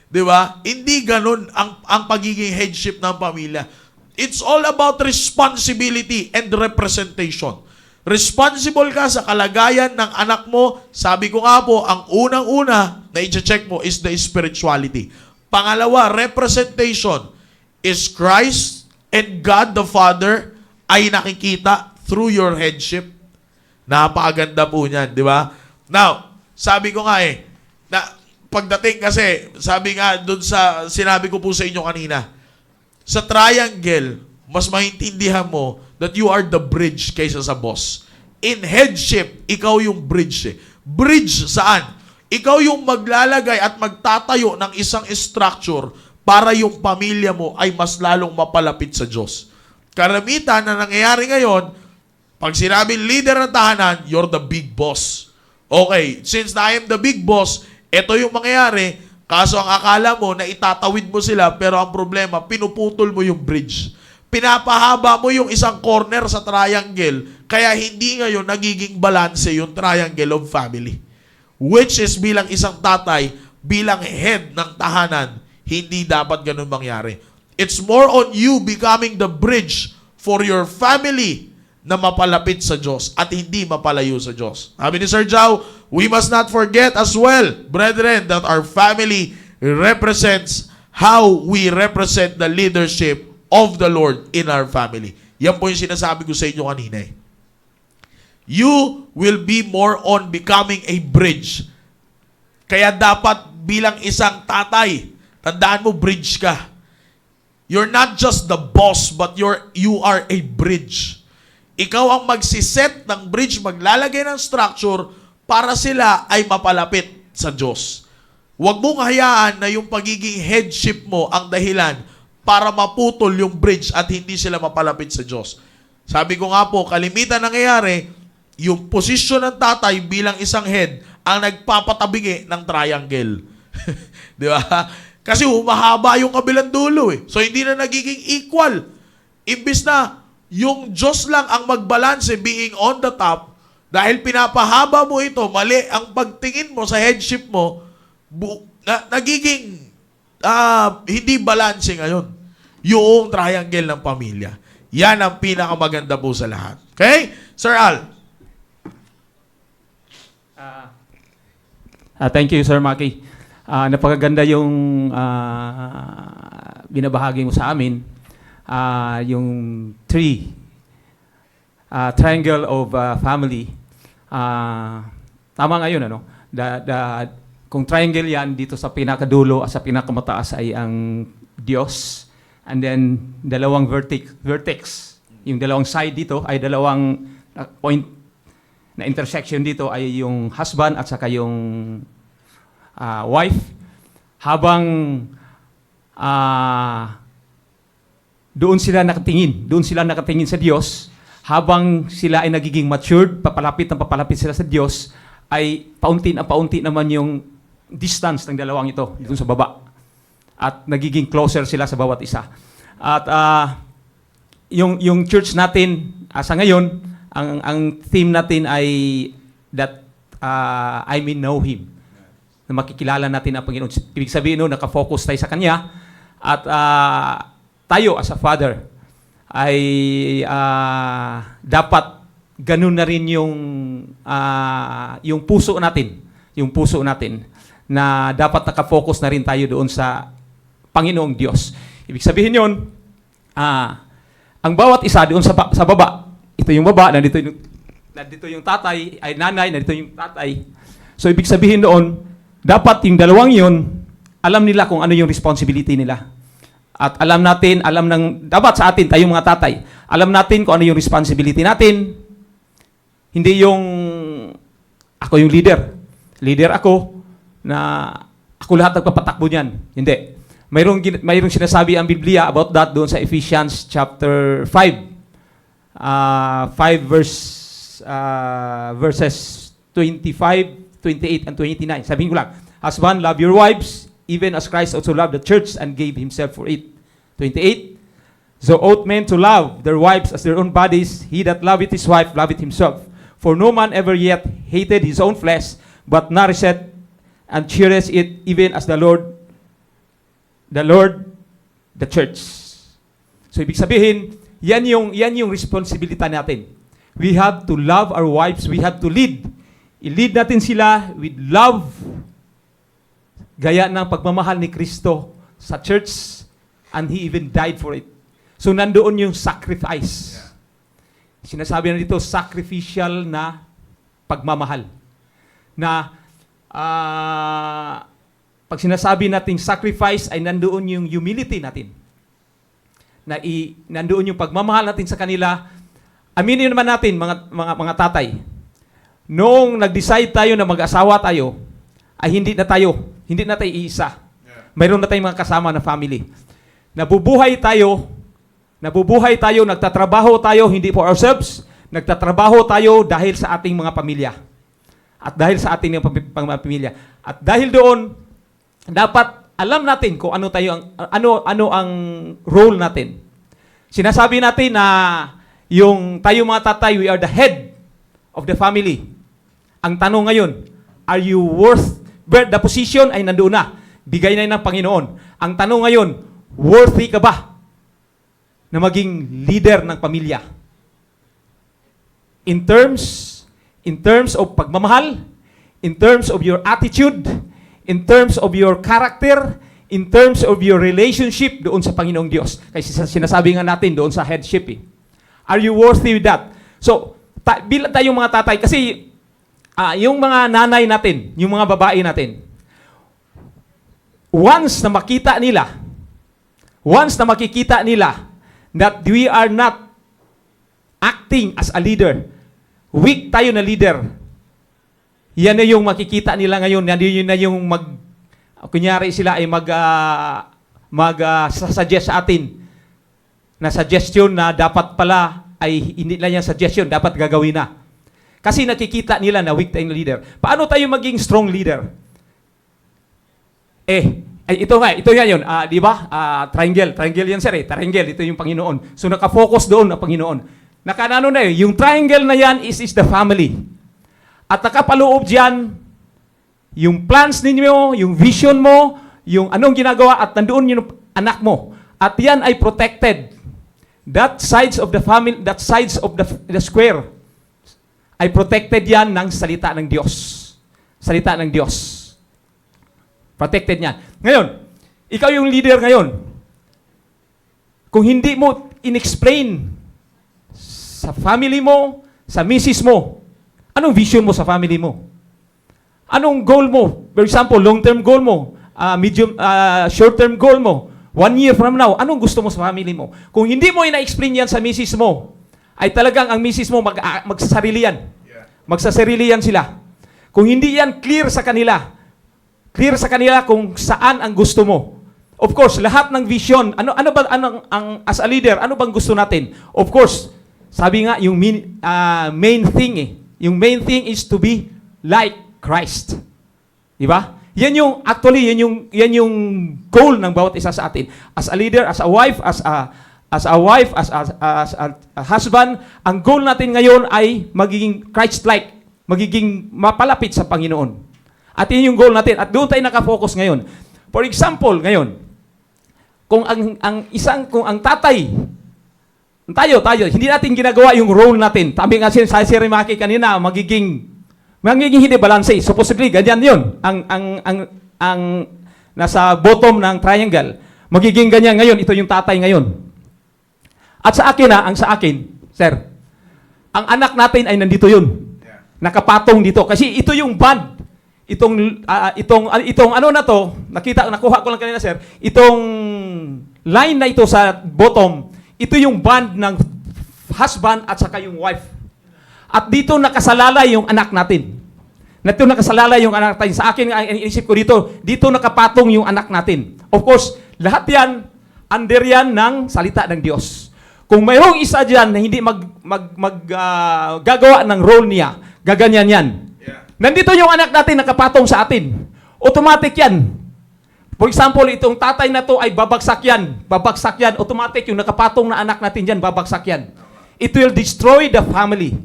Di ba? Hindi ganun ang pagiging headship ng pamilya. It's all about responsibility and representation. Responsible ka sa kalagayan ng anak mo. Sabi ko nga po, ang unang-una na i-check mo is the spirituality. Pangalawa, representation is Christ and God the Father ay nakikita through your headship. Napakaganda po niyan, di ba? Now, sabi ko nga na pagdating kasi, sabi nga doon sa, sinabi ko po sa inyo kanina, sa triangle, mas maintindihan mo that you are the bridge kaysa sa boss. In headship, ikaw yung bridge Bridge saan? Ikaw yung maglalagay at magtatayo ng isang structure para yung pamilya mo ay mas lalong mapalapit sa Diyos. Karamitan na nangyayari ngayon, pag sinabing leader ng tahanan, you're the big boss. Okay, since I am the big boss, ito yung mangyayari, kaso ang akala mo na itatawid mo sila, pero ang problema, pinuputol mo yung bridge. Pinapahaba mo yung isang corner sa triangle, kaya hindi ngayon nagiging balanse yung triangle of family. Which is bilang isang tatay, bilang head ng tahanan, hindi dapat ganun mangyari. It's more on you becoming the bridge for your family na mapalapit sa Diyos at hindi mapalayo sa Diyos. Sabi ni Sir Jao, we must not forget as well, brethren, that our family represents how we represent the leadership of the Lord in our family. Yan po yung sinasabi ko sa inyo kanina. You will be more on becoming a bridge. Kaya dapat bilang isang tatay, tandaan mo, bridge ka. You're not just the boss, but you are a bridge. Ikaw ang magsiset ng bridge, maglalagay ng structure para sila ay mapalapit sa Diyos. Huwag mong hayaan na yung pagiging headship mo ang dahilan para maputol yung bridge at hindi sila mapalapit sa Diyos. Sabi ko nga po, kalimitan nangyayari, yung posisyon ng tatay bilang isang head ang nagpapatabingi ng triangle. Di ba? Kasi humahaba yung kabilang dulo So hindi na nagiging equal. Imbis na yung Diyos lang ang magbalanse being on the top, dahil pinapahaba mo ito, mali ang pagtingin mo sa headship mo, nagiging hindi balanse ngayon yung triangle ng pamilya. Yan ang pinakamaganda po sa lahat. Okay? Sir Al. Thank you, Sir Maki. Napakaganda yung binabahagi mo sa amin. Yung triangle of family. Tama ngayon, ano? Kung triangle yan, dito sa pinakadulo at sa pinakamataas ay ang Diyos. And then, dalawang vertex. Yung dalawang side dito ay dalawang point na intersection dito ay yung husband at saka yung wife. Habang doon sila nakatingin sa Diyos, habang sila ay nagiging matured, papalapit sila sa Diyos, ay paunti naman yung distance ng dalawang ito dito sa baba. At nagiging closer sila sa bawat isa. At yung church natin sa ngayon, ang theme natin ay that I may know Him. Na makikilala natin ang Panginoon. Ibig sabihin nun, nakafocus tayo sa Kanya. At tayo as a father ay dapat ganun na rin yung puso natin. Yung puso natin. Na dapat nakafocus na rin tayo doon sa Panginoong Diyos. Ibig sabihin yun, ang bawat isa doon sa baba, ito yung baba, nandito yung tatay, ay nanay, nandito yung tatay. So ibig sabihin doon, dapat yung dalawang yun, alam nila kung ano yung responsibility nila. At dapat sa atin, tayong mga tatay, alam natin kung ano yung responsibility natin. Hindi yung, ako yung leader. Leader ako, na ako lahat nagpapatakbo niyan. Hindi. Mayroong sinasabi ang Biblia about that doon sa Ephesians chapter 5. 5 verses 25, 28, and 29. Sabihin ko lang, husband, love your wives, even as Christ also loved the church and gave Himself for it. 28. So ought men to love their wives as their own bodies. He that loveth his wife loveth himself. For no man ever yet hated his own flesh, but nourisheth and cheereth it, even as the Lord, the church. So ibig sabihin, yan yung responsibility natin. We have to love our wives. We have to lead. I-lead natin sila with love. Gaya ng pagmamahal ni Kristo sa church. And He even died for it. So nandoon yung sacrifice. Sinasabi na dito, sacrificial na pagmamahal. Na pag sinasabi nating sacrifice ay nandoon yung humility natin. Nandoon yung pagmamahal natin sa kanila. Aminin naman natin mga tatay. Noong nag-decide tayo na mag-asawa tayo, ay hindi na tayo iisa. Mayroon na tayong mga kasama na family. Nabubuhay tayo, nagtatrabaho tayo, hindi for ourselves, nagtatrabaho tayo dahil sa ating mga pamilya. At dahil sa ating mga pamilya. At dahil doon, dapat alam natin kung ano ang role natin. Sinasabi natin na yung tayo mga tatay, we are the head of the family. Ang tanong ngayon, are you worth, the position ay nandoon na. Bigay na ng Panginoon. Ang tanong ngayon, worthy ka ba na maging leader ng pamilya? In terms of pagmamahal, in terms of your attitude, in terms of your character, in terms of your relationship doon sa Panginoong Diyos. Kasi sinasabi nga natin doon sa headship eh. Are you worthy with that? So, bilang tayong mga tatay, kasi yung mga nanay natin, yung mga babae natin, once na makikita nila that we are not acting as a leader, weak tayo na leader, yan na yung makikita nila ngayon, yan na yung kunyari sila ay suggest sa atin na suggestion na dapat pala ay hindi lang yung suggestion, dapat gagawin na. Kasi nakikita nila na weak tayong leader. Paano tayo maging strong leader? Ito yan yun. Di ba? Triangle yan sir eh. Triangle, ito yung Panginoon. So nakafocus doon ang Panginoon. Nakanano na yung triangle na yan is the family. At nakapaloob dyan, yung plans ninyo, yung vision mo, yung anong ginagawa at nandoon yung anak mo. At yan ay protected that sides of the family, that sides of the square, ay protected yan ng salita ng Diyos. Salita ng Diyos. Protected yan. Ngayon, ikaw yung leader ngayon. Kung hindi mo in-explain sa family mo, sa misis mo, anong vision mo sa family mo? Anong goal mo? For example, long-term goal mo, short-term goal mo, 1 year from now, anong gusto mo sa family mo? Kung hindi mo ina-explain yan sa misis mo, ay talagang ang misis mo magsasarili yan. Magsasarili yan sila. Kung hindi yan clear sa kanila kung saan ang gusto mo. Of course, lahat ng vision, as a leader, ano bang gusto natin? Of course, sabi nga, yung main thing yung main thing is to be like Christ. Di ba? Yan yung goal ng bawat isa sa atin. As a leader, as a wife, as a husband, ang goal natin ngayon ay magiging Christ-like, magiging mapalapit sa Panginoon. At yun yung goal natin. At doon tayo nakafocus ngayon. For example, ngayon, kung ang tatay, tayo, hindi natin ginagawa yung role natin. Sabi nga sa si Rimaki kanina, magiging hindi balance. Supposedly, ganyan yun. Ang nasa bottom ng triangle, magiging ganyan ngayon. Ito yung tatay ngayon. At sa akin, sir, ang anak natin ay nandito yun. Nakapatong dito. Kasi ito yung band. Itong ano na to, nakuha ko lang kanina, sir, itong line na ito sa bottom, ito yung band ng husband at saka yung wife. At dito nakasalalay yung anak natin. Dito nakasalalay yung anak natin. Sa akin, inisip ko dito nakapatong yung anak natin. Of course, lahat yan, under yan ng salita ng Diyos. Kung mayroong isa dyan na hindi gagawa ng role niya, gaganyan yan. Nandito yung anak natin nakapatong sa atin. Automatic yan. For example, itong tatay na to ay babagsak yan. Babagsak yan. Automatic yung nakapatong na anak natin dyan, babagsak yan. It will destroy the family.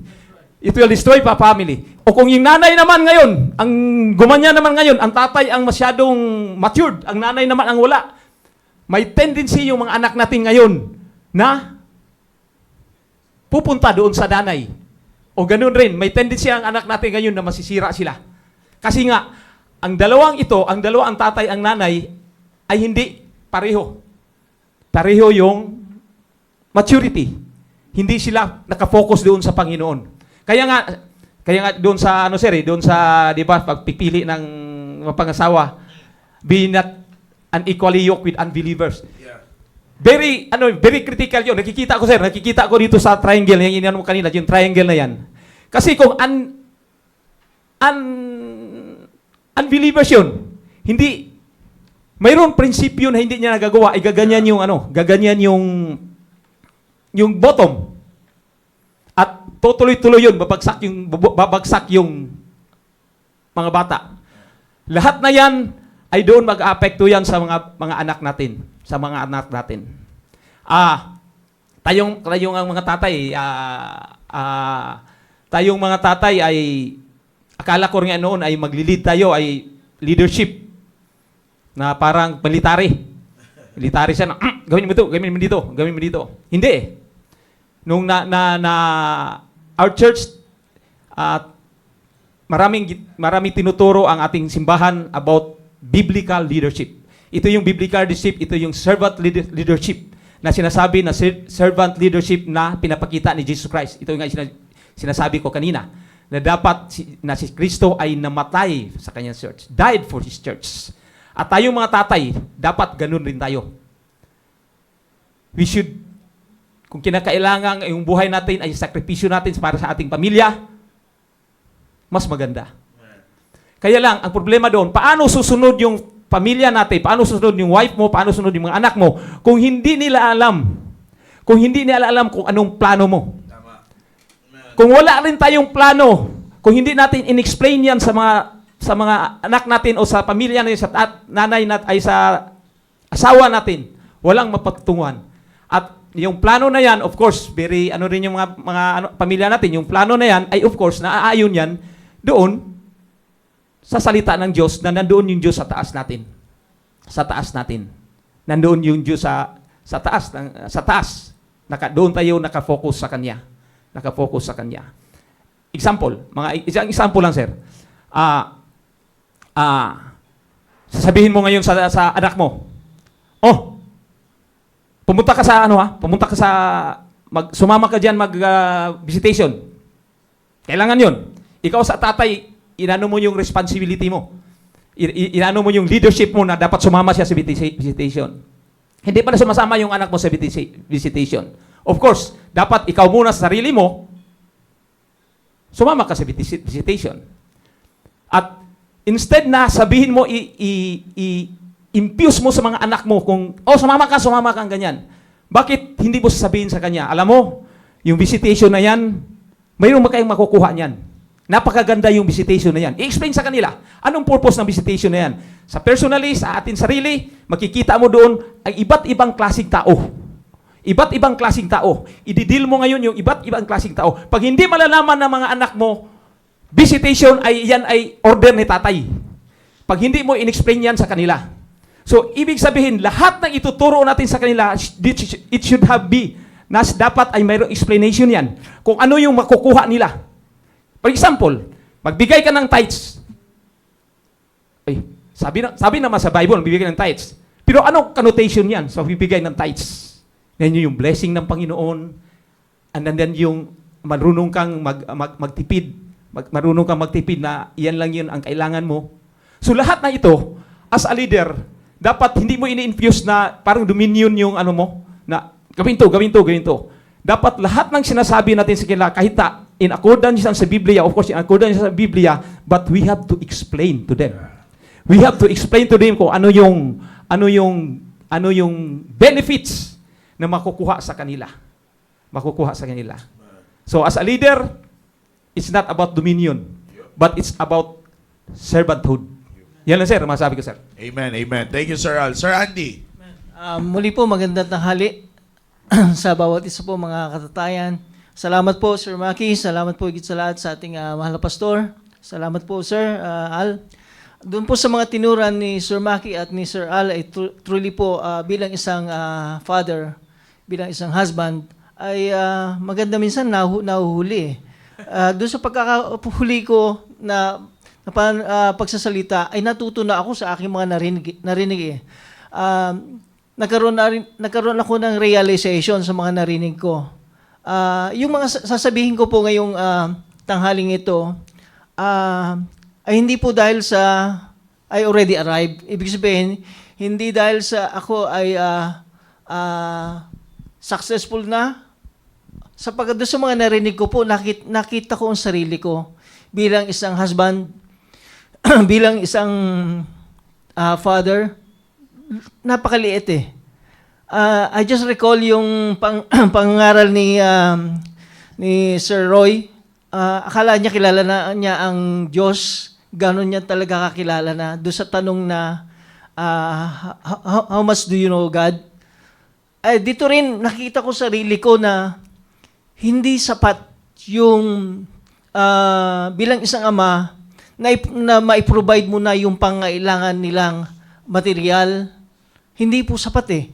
It will destroy the family. O kung yung nanay naman ngayon, ang gumanya naman ngayon, ang tatay ang masyadong matured, ang nanay naman ang wala, may tendency yung mga anak natin ngayon na pupunta doon sa nanay. O ganun rin, may tendency ang anak natin ngayon na masisira sila. Kasi nga, ang dalawang tatay, ang nanay, ay hindi pareho. Pareho yung maturity. Hindi sila nakafocus doon sa Panginoon. Kaya nga doon sa, doon sa, di ba, pagpipili ng mapangasawa, be not unequally yoked with unbelievers. Very critical yun. Nakikita ko dito sa triangle, yung inano mo kanina, yung triangle na yan. Kasi kung unbelievers yun, hindi, mayroon prinsipyo na hindi niya nagagawa, ay gaganyan yung bottom. At tutuloy-tuloy yun, babagsak yung mga bata. Lahat na yan, ay doon mag-aapekto yan sa mga anak natin. Sa mga anak natin. Tayong ang mga tatay, tayong mga tatay ay, akala ko rin noon ay maglilid tayo, ay leadership, na parang military. Military siya na, gawin mo dito. Hindi eh. Nung our church, maraming tinuturo ang ating simbahan about biblical leadership. Ito yung biblical leadership, ito yung servant leadership na sinasabi na servant leadership na pinapakita ni Jesus Christ. Ito yung sinasabi ko kanina, na dapat na si Kristo ay namatay sa kanyang church, died for His church. At tayong mga tatay, dapat ganun rin tayo. We should, kung kinakailangan yung buhay natin ay sakripisyo natin para sa ating pamilya, mas maganda. Kaya lang, ang problema doon, paano susunod yung pamilya natin, paano susunod yung wife mo, paano susunod yung mga anak mo, kung hindi nila alam kung anong plano mo. Kung wala rin tayong plano, kung hindi natin in-explain yan sa mga anak natin o sa pamilya natin, sa nanay natin, ay sa asawa natin, walang mapatutunguhan. At yung plano na yan, of course, rin yung mga pamilya natin, yung plano na yan, ay of course, naaayon yan doon sa salita ng Diyos na nandoon yung Diyos sa taas natin. Sa taas natin. Nandoon yung Diyos sa taas. Doon tayo nakafocus sa Kanya. Nakafocus sa Kanya. Example, isang example lang, sir. Sasabihin mo ngayon sa anak mo, oh, pumunta ka sa sumama ka diyan visitation. Kailangan 'yon. Ikaw sa tatay, inano mo yung responsibility mo. Inano mo yung leadership mo na dapat sumama siya sa visitation. Hindi pa na sumasama yung anak mo sa visitation. Of course, dapat ikaw muna sa sarili mo, sumama ka sa visitation. At instead na sabihin mo, i-impuse mo sa mga anak mo kung, sumama ka, ganyan. Bakit hindi mo sasabihin sa kanya, alam mo, yung visitation na yan, mayroon kayong makukuha niyan. Napakaganda yung visitation na yan. I-explain sa kanila, anong purpose ng visitation na yan? Sa personally, sa atin sarili, makikita mo doon ang iba't ibang klaseng tao. Iba't ibang klaseng tao. Ididil mo ngayon yung iba't ibang klaseng tao. Pag hindi malalaman ng mga anak mo, visitation yan ay order ni tatay. Pag hindi mo in-explain yan sa kanila. So, ibig sabihin, lahat ng ituturo natin sa kanila, it should have dapat ay mayroong explanation yan. Kung ano yung makukuha nila. For example, magbigay ka ng tithes. Ay, sabi naman sa Bible, magbibigay ng tithes. Pero anong connotation yan sa magbibigay ng tithes? Yan yung blessing ng Panginoon. And then yung marunong kang magtipid. Marunong kang magtipid na iyan lang yun ang kailangan mo. So lahat na ito, as a leader, dapat hindi mo ini-infuse na parang dominion yung ano mo, na gawin to. Dapat lahat ng sinasabi natin sa kanila, kahit in accordance sa Biblia, of course, in accordance sa Biblia, but we have to explain to them. We have to explain to them kung ano yung benefits na makukuha sa kanila. So as a leader, it's not about dominion, but it's about servanthood. Yan lang, sir, masabi ko, sir. Amen. Thank you, Sir Al. Sir Andy. Muli po, magandang tanghali sa bawat isa po mga katatayan. Salamat po, Sir Maki. Salamat po higit sa lahat sa ating mahal na pastor. Salamat po, Sir Al. Doon po sa mga tinuran ni Sir Maki at ni Sir Al, ay truly po bilang isang father, bilang isang husband, ay maganda minsan nahuhuli. Doon sa pagkakahuli ko na pagsasalita, ay natuto na ako sa aking mga narinig. Nagkaroon ako ng realization sa mga narinig ko. Yung mga sasabihin ko po ngayong tanghaling ito, ay hindi po dahil sa I already arrived. Ibig sabihin, hindi dahil sa ako ay successful na. Sapagkat doon sa mga narinig ko po, nakita ko ang sarili ko bilang isang husband, bilang isang father. Napakaliit eh. I just recall yung pangaral ni Sir Roy. Akala niya kilala na niya ang Diyos. Ganon niya talaga kakilala na. Doon sa tanong na, how much do you know God? Dito rin nakita ko sarili ko na hindi sapat yung bilang isang ama na ma-provide mo na yung pangailangan nilang material. Hindi po sapat eh.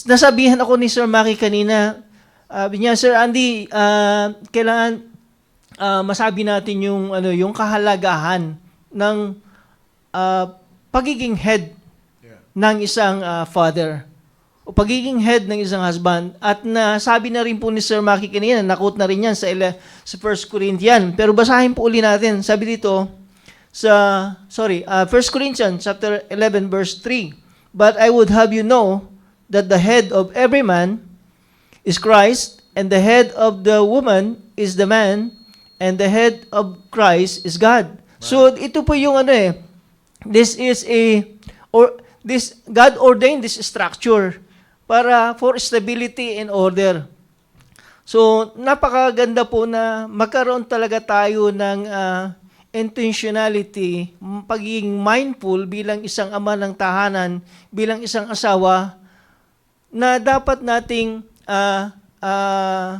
Nasabihan ako ni Sir Maki kanina, niya, Sir Andy, kailangan masabi natin yung kahalagahan ng pagiging head ng isang father o pagiging head ng isang husband. At nasabi na rin po ni Sir Maki kanina, nakot na rin yan sa 1 Corinthians. Pero basahin po uli natin. Sabi dito, 1 Corinthians chapter 11 verse 3. But I would have you know that the head of every man is Christ, and the head of the woman is the man, and the head of Christ is God. So ito po yung this is God ordained this structure for stability and order. So napakaganda po na magkaroon talaga tayo ng intentionality, pagiging mindful bilang isang ama ng tahanan, bilang isang asawa, na dapat nating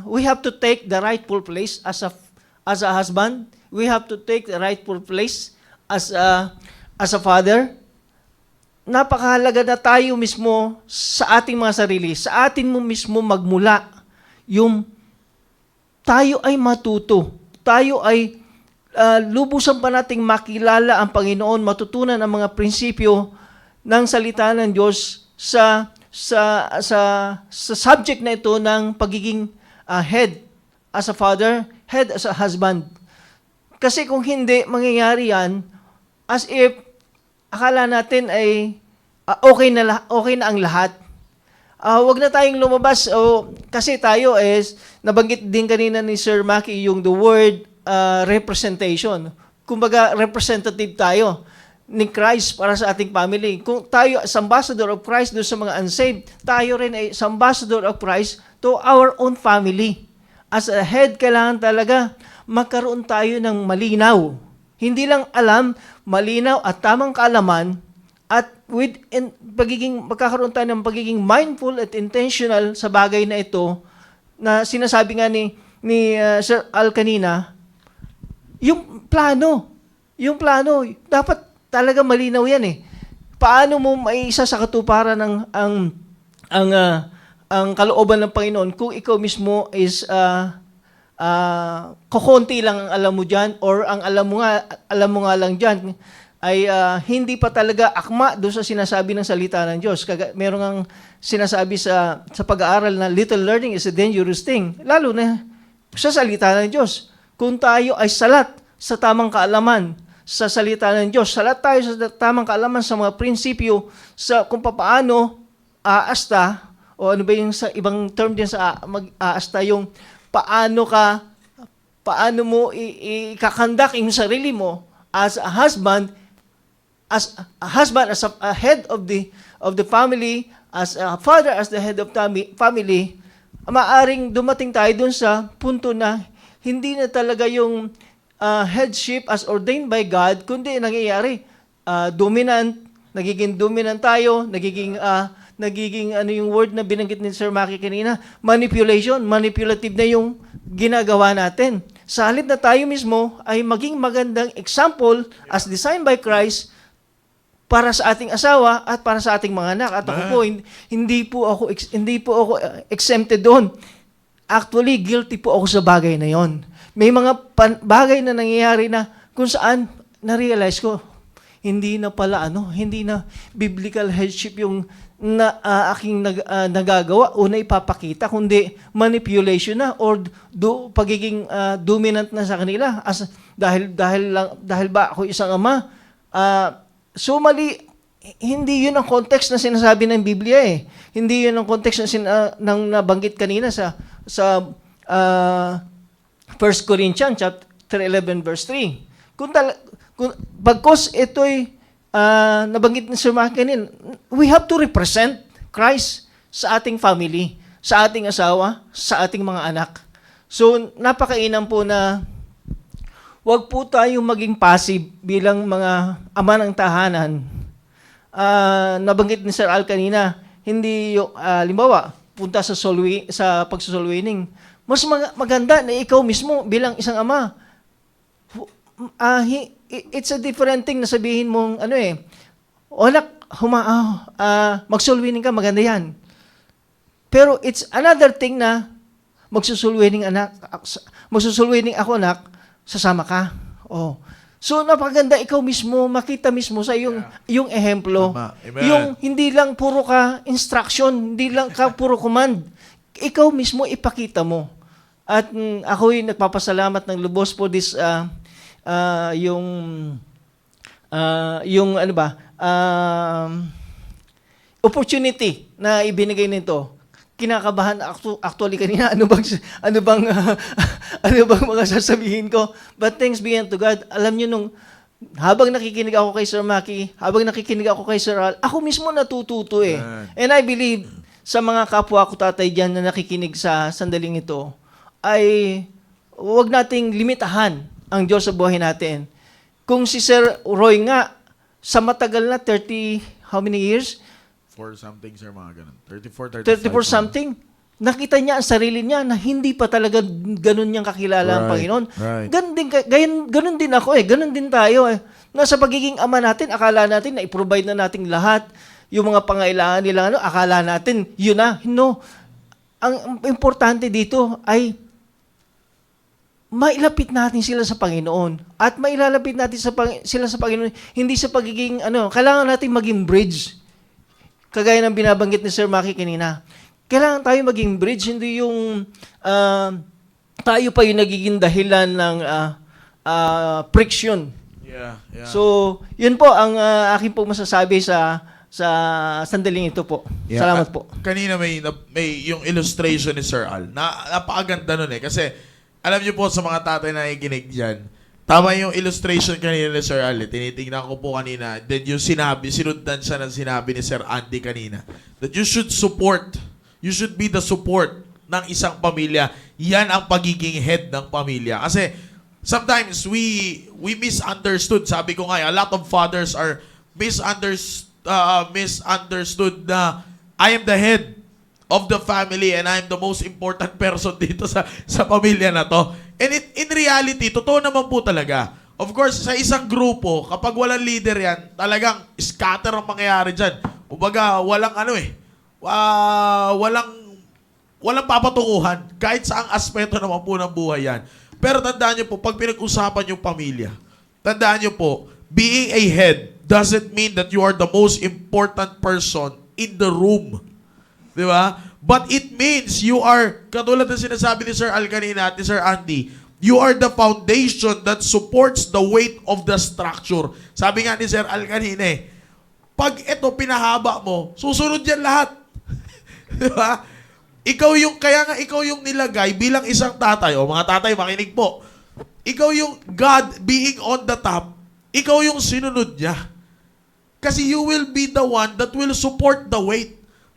we have to take the rightful place as a husband. We have to take the rightful place as a father. napakahalaga na tayo mismo sa ating mga sarili, sa atin mo mismo magmula yung tayo ay matuto. Tayo ay lubusan pa nating makilala ang Panginoon, matutunan ang mga prinsipyo ng salita ng Diyos sa subject na ito ng pagiging head as a father, head as a husband. Kasi kung hindi mangyayari yan, as if akala natin ay okay na ang lahat. Wag na tayong lumabas kasi tayo is nabanggit din kanina ni Sir Maki yung the word representation. Kumbaga representative tayo ni Christ para sa ating family. Kung tayo as ambassador of Christ doon sa mga unsaved, tayo rin ay ambassador of Christ to our own family. As a head, kailangan talaga magkaroon tayo ng malinaw. Hindi lang alam, malinaw at tamang kaalaman, at magkakaroon tayo ng pagiging mindful at intentional sa bagay na ito na sinasabi nga ni Sir Al kanina, yung plano, dapat talaga malinaw yan eh. Paano mo maiisa sa katuparan ang kalooban ng Panginoon kung ikaw mismo is kukunti lang ang alam mo dyan, or ang alam mo nga lang dyan ay hindi pa talaga akma doon sa sinasabi ng salita ng Diyos. Meron ang sinasabi sa pag-aaral na little learning is a dangerous thing, lalo na sa salita ng Diyos. Kung tayo ay salat sa tamang kaalaman sa salita ng Diyos, salat tayo sa tamang kaalaman sa mga prinsipyo sa kung paano aasta, o ano ba yung sa ibang term din sa mag-aasta, yung paano mo ikakandak yung sarili mo as a husband, as a head of the family, as a father, as the head of family. Maaring dumating tayo dun sa punto na hindi na talaga yung headship as ordained by God, kundi nangyayari nagiging dominant tayo, nagiging ano yung word na binanggit ni Sir Maki kanina, manipulative na yung ginagawa natin. Sa halip na tayo mismo ay maging magandang example as designed by Christ para sa ating asawa at para sa ating mga anak. At ako po, hindi po ako exempted doon. Actually, guilty po ako sa bagay na yon. May mga bagay na nangyayari na kung saan na-realize ko, hindi na biblical headship yung aking nagagawa o na ipapakita, kundi manipulation na or pagiging dominant na sa kanila dahil ba ako isang ama. So mali, hindi yun ang context na sinasabi ng Biblia eh. Hindi yun ang context na nabanggit kanina sa 1 Corinthians chapter 11 verse 3. Bagkos ito'y nabanggit ni Sir Maki, we have to represent Christ sa ating family, sa ating asawa, sa ating mga anak. So, napakainam po na wag po tayong maging passive bilang mga ama ng tahanan. Nabanggit ni Sir Al kanina, hindi yung, limbawa, punta sa pagsoul winning. Mas maganda na ikaw mismo bilang isang ama. It's a different thing na sabihin mong mag-soul winning ka, maganda yan. Pero it's another thing na mag-soul winning ako anak, sasama ka. So napakaganda ikaw mismo, makita mismo sa yung ehemplo. Yung hindi lang puro ka instruction, hindi lang ka puro command. Ikaw mismo ipakita mo. At ako'y nagpapasalamat ng lubos po opportunity na ibinigay nito. Kinakabahan actually kanina, ano bang mga sasabihin ko? But thanks be unto God. Alam niyo habang nakikinig ako kay Sir Maki, habang nakikinig ako kay Sir Al, ako mismo natututo eh. And I believe sa mga kapwa ko tatay diyan na nakikinig sa sandaling ito, ay huwag nating limitahan ang Diyos sa buhay natin. Kung si Sir Roy nga, sa matagal na 30, how many years? 4 something, sir, mga ganun. 34 something. Nakita niya ang sarili niya na hindi pa talaga ganun niyang kakilala ang Panginoon. Right. Ganun din ako eh. Ganun din tayo eh. Nasa pagiging ama natin, akala natin na i-provide na natin lahat yung mga pangailangan nila, akala natin yun na. No. Ang importante dito ay mailapit natin sila sa Panginoon. At mailalapit natin sila sa Panginoon, hindi sa pagiging, kailangan natin maging bridge. Kagaya ng binabanggit ni Sir Maki kanina. Kailangan tayo maging bridge, hindi yung tayo pa yung nagiging dahilan ng friction. Yeah. So, yun po ang akin po masasabi sa sandaling ito po. Yeah. Salamat po. Kanina may yung illustration ni Sir Al. Napakaganda nun eh. Kasi, alam niyo po sa mga tatay na nakikinig dyan, tama yung illustration kanina ni Sir Al. Tinitingnan ko po kanina. Then yung sinundan siya ng sinabi ni Sir Andy kanina. That you should support. You should be the support ng isang pamilya. Yan ang pagiging head ng pamilya. Kasi, sometimes we misunderstood. Sabi ko nga, a lot of fathers are misunderstood na I am the head of the family and I am the most important person dito sa pamilya na to. And in reality, totoo naman po talaga. Of course, sa isang grupo, kapag walang leader yan, talagang scatter ang mangyayari dyan. Kumbaga, walang papatukuhan. Kahit saang aspeto naman po ng buhay yan. Pero tandaan nyo po, pag pinag-usapan yung pamilya, tandaan nyo po, being a head doesn't mean that you are the most important person in the room. Di ba? But it means you are, katulad ng sinasabi ni Sir Al kanina at ni Sir Andy, you are the foundation that supports the weight of the structure. Sabi nga ni Sir Al kanina pag ito pinahaba mo, susunod yan lahat. Di ba? Kaya ikaw yung nilagay bilang isang tatay, o mga tatay, makinig po. Ikaw yung God being on the top, ikaw yung sinunod niya. Kasi you will be the one that will support the weight.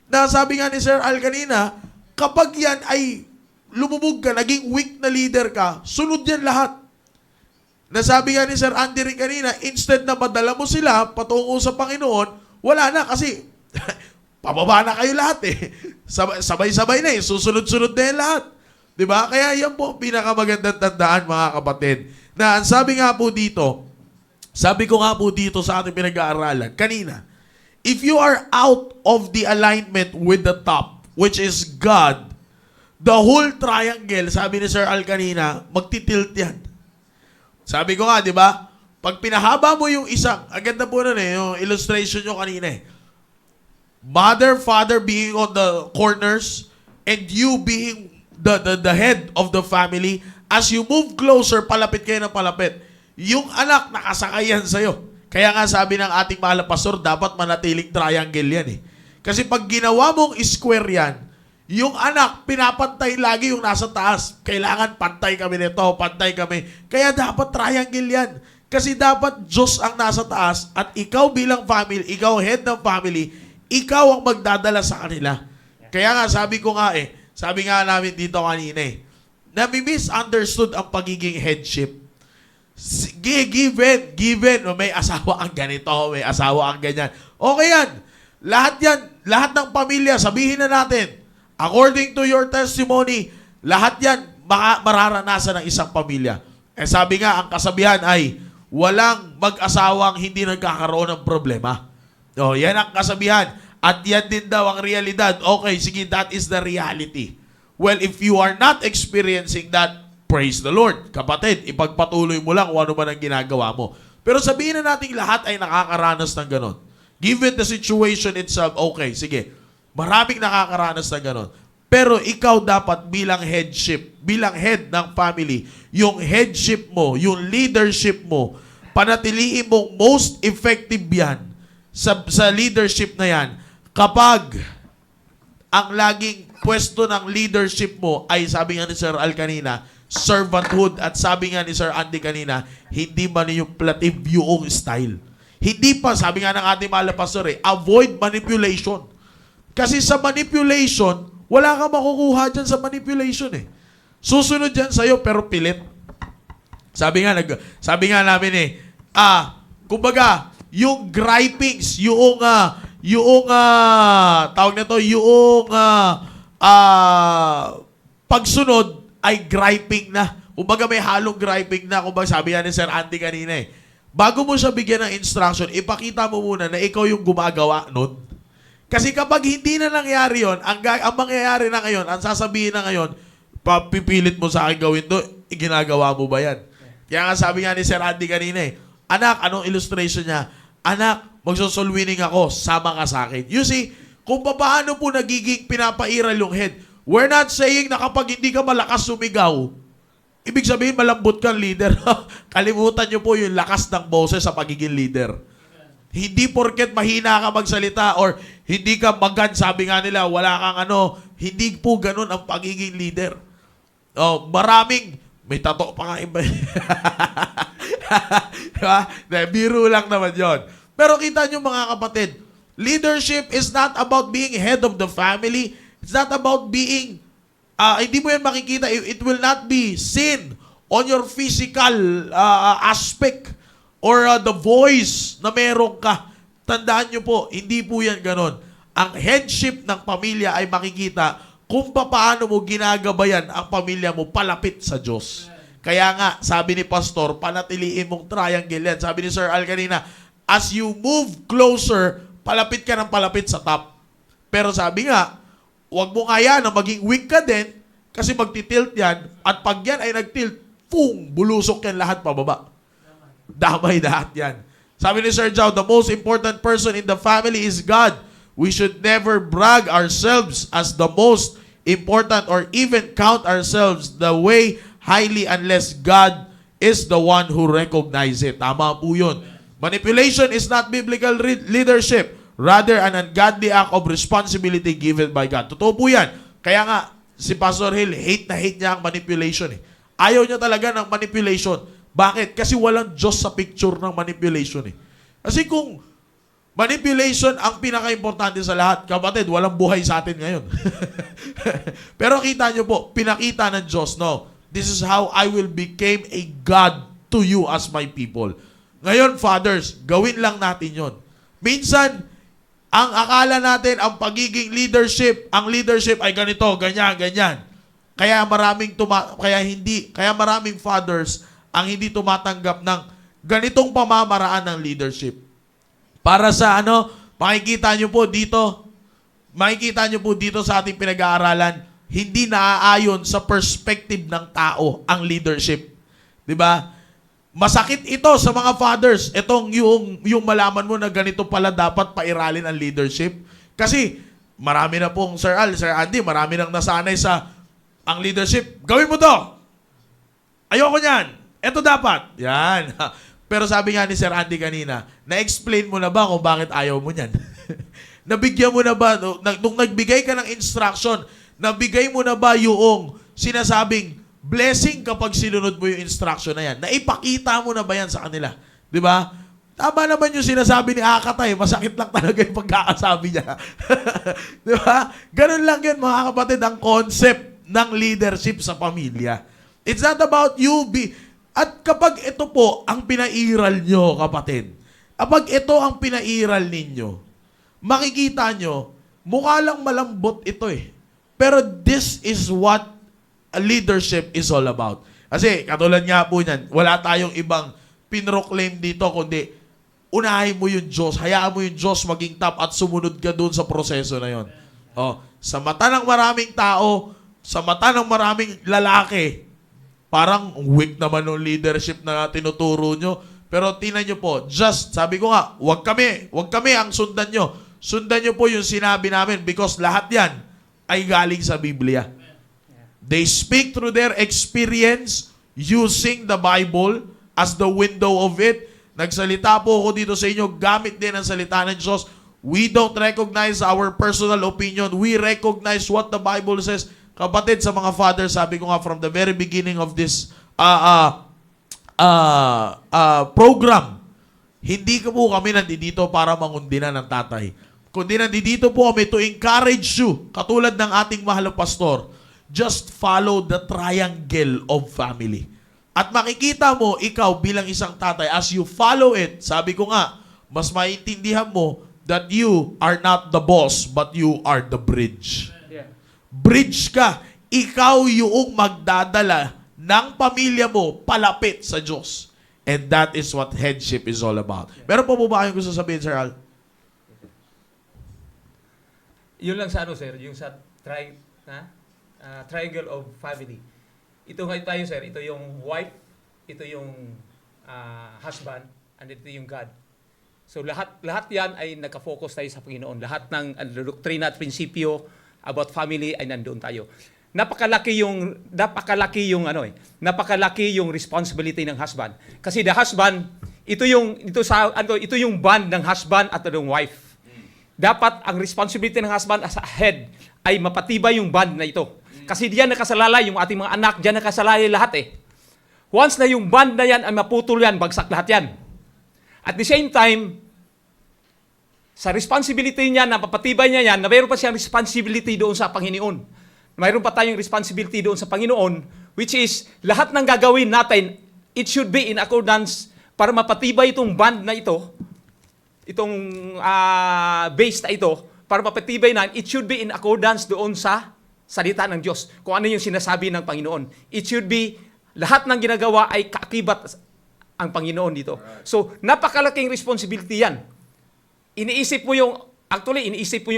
Na sabi nga ni Sir Al kanina, kapag yan ay lumubog ka, naging weak na leader ka, sunod yan lahat. Nasabi nga ni Sir Andy rin kanina, instead na madala mo sila patungo sa Panginoon, wala na kasi pababa na kayo lahat eh. Sabay-sabay na eh. Susunod-sunod na yan lahat. Diba? Kaya yan po ang pinakamagandang tandaan, mga kapatid. Na ang sabi ko nga po dito sa ating pinag-aaralan kanina, if you are out of the alignment with the top, which is God, the whole triangle, sabi ni Sir Al kanina, magtitilt yan. Sabi ko nga, di ba? Pag pinahaba mo yung isang, ang ganda po nun yung illustration nyo kanina Mother, father being on the corners, and you being the head of the family, as you move closer, palapit kayo ng palapit, yung anak nakasakay yan sa'yo. Kaya nga sabi ng ating mahal na pastor, dapat manatiling triangle yan Kasi pag ginawa mong square yan, yung anak, pinapantay lagi yung nasa taas. Kailangan pantay kami nito, pantay kami. Kaya dapat triangle yan. Kasi dapat Diyos ang nasa taas at ikaw bilang family, ikaw head ng family, ikaw ang magdadala sa kanila. Kaya nga sabi ko nga sabi nga namin dito kanina na misunderstood ang pagiging headship. Given, may asawa ang ganito, may asawa ang ganyan. Okay yan. Lahat ng pamilya, sabihin na natin, according to your testimony, lahat yan mararanasan ng isang pamilya. Sabi nga, ang kasabihan ay, walang mag-asawang hindi nagkakaroon ng problema. Yan ang kasabihan. At yan din daw ang realidad. Okay, sige, that is the reality. Well, if you are not experiencing that, praise the Lord. Kapatid, ipagpatuloy mo lang kung ano man ang ginagawa mo. Pero sabihin na natin lahat ay nakakaranas ng ganon. Given the situation itself, okay, sige. Maraming nakakaranas ng ganon. Pero ikaw dapat bilang bilang head ng family, yung headship mo, yung leadership mo, panatiliin mong most effective yan sa leadership na yan kapag ang laging pwesto ng leadership mo ay, sabi nga ni Sir Al kanina, servanthood. At sabi nga ni Sir Andy kanina, hindi manipulative yung style. Hindi pa, sabi nga ng ating mahal na pastor avoid manipulation. Kasi sa manipulation, wala kang makukuha dyan sa manipulation Susunod dyan sa'yo pero pilit. Sabi nga namin kumbaga, yung gripings, tawag na to, pagsunod ay griping na. Kumbaga may halong griping na. Kumbaga sabi nga ni Sir Andy kanina bago mo siya bigyan ng instruction, ipakita mo muna na ikaw yung gumagawa nun. Kasi kapag hindi na nangyari yun, ang mangyayari na ngayon, ang sasabihin na ngayon, papipilit mo sa akin gawin to, ginagawa mo ba yan? Kaya nga sabi nga ni Sir Andy kanina anak, anong illustration niya? Anak, magsosoul winning ako, sama ka sa akin. You see, kung paano po nagiging pinapairal yung head. We're not saying na kapag hindi ka malakas sumigaw, ibig sabihin malambot kang leader. Kalimutan nyo po yung lakas ng boses sa pagiging leader. Hindi porket mahina ka magsalita or hindi ka magand, sabi nga nila, wala kang hindi po ganun ang pagiging leader. May tato pa nga iba. Diba? Biro lang naman yon. Pero kita nyo mga kapatid, leadership is not about being head of the family. It's not about being, hindi mo yan makikita. It will not be seen on your physical aspect or the voice na meron ka. Tandaan nyo po, hindi po yan ganon. Ang headship ng pamilya ay makikita kung paano mo ginagabayan ang pamilya mo palapit sa Diyos. Kaya nga, sabi ni Pastor, panatiliin mong triangle yan. Sabi ni Sir Al kanina, as you move closer, palapit ka ng palapit sa top. Pero sabi nga, huwag mo kaya na maging weak ka din kasi magtitilt yan at pag yan ay nagtilt, bulusok yan lahat pababa. Damay lahat yan. Sabi ni Sir Jow, the most important person in the family is God. We should never brag ourselves as the most important or even count ourselves the way highly unless God is the one who recognizes it. Tama po yun. Manipulation is not biblical leadership. Rather, an ungodly act of responsibility given by God. Totoo po yan. Kaya nga, si Pastor Hill, hate na hate niya ang manipulation. Ayaw niya talaga ng manipulation. Bakit? Kasi walang Diyos sa picture ng manipulation. Kasi kung manipulation ang pinaka-importante sa lahat, kapatid, walang buhay sa atin ngayon. Pero kita niyo po, pinakita ng Diyos, no, this is how I will become a God to you as my people. Ngayon, fathers, gawin lang natin yon. Minsan, ang akala natin, ang pagiging leadership, ang leadership ay ganito, ganyan, ganyan. Kaya maraming fathers ang hindi tumatanggap ng ganitong pamamaraan ng leadership. Para sa makikita nyo po dito sa ating pinag-aaralan, hindi naaayon sa perspective ng tao ang leadership. 'Di ba? Masakit ito sa mga fathers. Itong yung malaman mo na ganito pala dapat pairalin ang leadership. Kasi marami na pong Sir Andy, marami nang nasanay sa ang leadership. Gawin mo to. Ayoko niyan. Ito dapat. Yan. Pero sabi nga ni Sir Andy kanina, na-explain mo na ba kung bakit ayaw mo niyan? Nabigyan mo na ba, nung nagbigay ka ng instruction, nabigay mo na ba yung sinasabing blessing kapag sinunod mo yung instruction na yan? Naipakita mo na ba yan sa kanila? Di ba? Tama naman yung sinasabi ni Akatay, masakit lang talaga yung pagkakasabi niya. Di ba? Ganun lang yun mga kapatid, ang concept ng leadership sa pamilya. It's not about you At kapag ito po ang pinairal nyo, kapatid, kapag ito ang pinairal ninyo, makikita nyo, mukha lang malambot ito Pero this is what a leadership is all about. Kasi katulad nga po niyan, wala tayong ibang pinroclaim dito, kundi unahin mo yung Diyos, hayaan mo yung Diyos maging top at sumunod ka dun sa proseso na yon. Sa mata ng maraming tao, sa mata ng maraming lalaki, parang weak naman ng leadership na tinuturo nyo. Pero tingnan nyo po, sabi ko nga, wag kami ang sundan nyo. Sundan nyo po yung sinabi namin because lahat yan ay galing sa Biblia. They speak through their experience using the Bible as the window of it. Nagsalita po ako dito sa inyo, gamit din ang salita ng Diyos. We don't recognize our personal opinion. We recognize what the Bible says. Kapatid, sa mga fathers, sabi ko nga from the very beginning of this program, hindi po kami nandito para mangundinan ng tatay. Kundi nandito po kami to encourage you, katulad ng ating mahal na pastor, just follow the triangle of family. At makikita mo, ikaw bilang isang tatay, as you follow it, sabi ko nga, mas maintindihan mo that you are not the boss, but you are the bridge. Bridge ka. Ikaw yung magdadala ng pamilya mo palapit sa Diyos. And that is what headship is all about. Meron po ba kayong gusto sabihin, Sir Al? Yun lang sa sir, yung sa triangle of family. Ito nga tayo, sir, ito yung wife, ito yung husband, and ito yung God. So lahat yan ay nakafocus tayo sa Panginoon. Lahat ng doktrina at prinsipyo about family ay nandoon tayo. Napakalaki yung responsibility ng husband. Kasi the husband, ito yung bond ng husband at ng wife. Dapat ang responsibility ng husband as a head ay mapatibay yung bond na ito. Kasi diyan nakasalalay yung ating mga anak, diyan nakasalalay lahat eh. Once na yung bond na yan ay maputol yan, bagsak lahat yan. At the same time, sa responsibility niya, napapatibay niya yan, na mayroon pa siyang responsibility doon sa Panginoon. Mayroon pa tayong responsibility doon sa Panginoon, which is, lahat ng gagawin natin, it should be in accordance para mapatibay itong bond na ito, itong base na ito, para mapatibay na, it should be in accordance doon sa salita ng Diyos. Kung ano yung sinasabi ng Panginoon. It should be, lahat ng ginagawa ay kaakibat ang Panginoon dito. So, napakalaking responsibility yan. Iniisip mo yung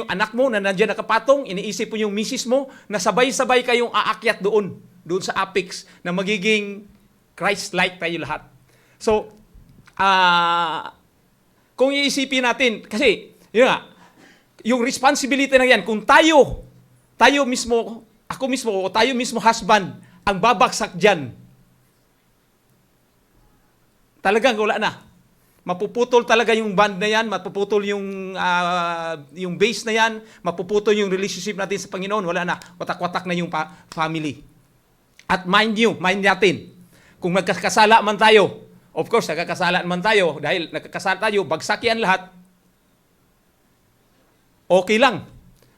anak mo na nandiyan nakapatong, iniisip mo yung misis mo na sabay-sabay kayong aakyat doon sa apex na magiging Christ-like tayo lahat. So, kung iisipin natin, kasi, yun nga, yung responsibility na yan, kung tayo mismo, ako mismo, o tayo mismo husband, ang babagsak dyan, talagang wala na. Mapuputol talaga yung bond na yan, mapuputol yung base na yan, mapuputol yung relationship natin sa Panginoon, wala na. Watak-watak na yung family. At mind natin, kung magkakasala man tayo, of course, nagkakasala man tayo, dahil nagkakasala tayo, bagsak yan lahat, okay lang.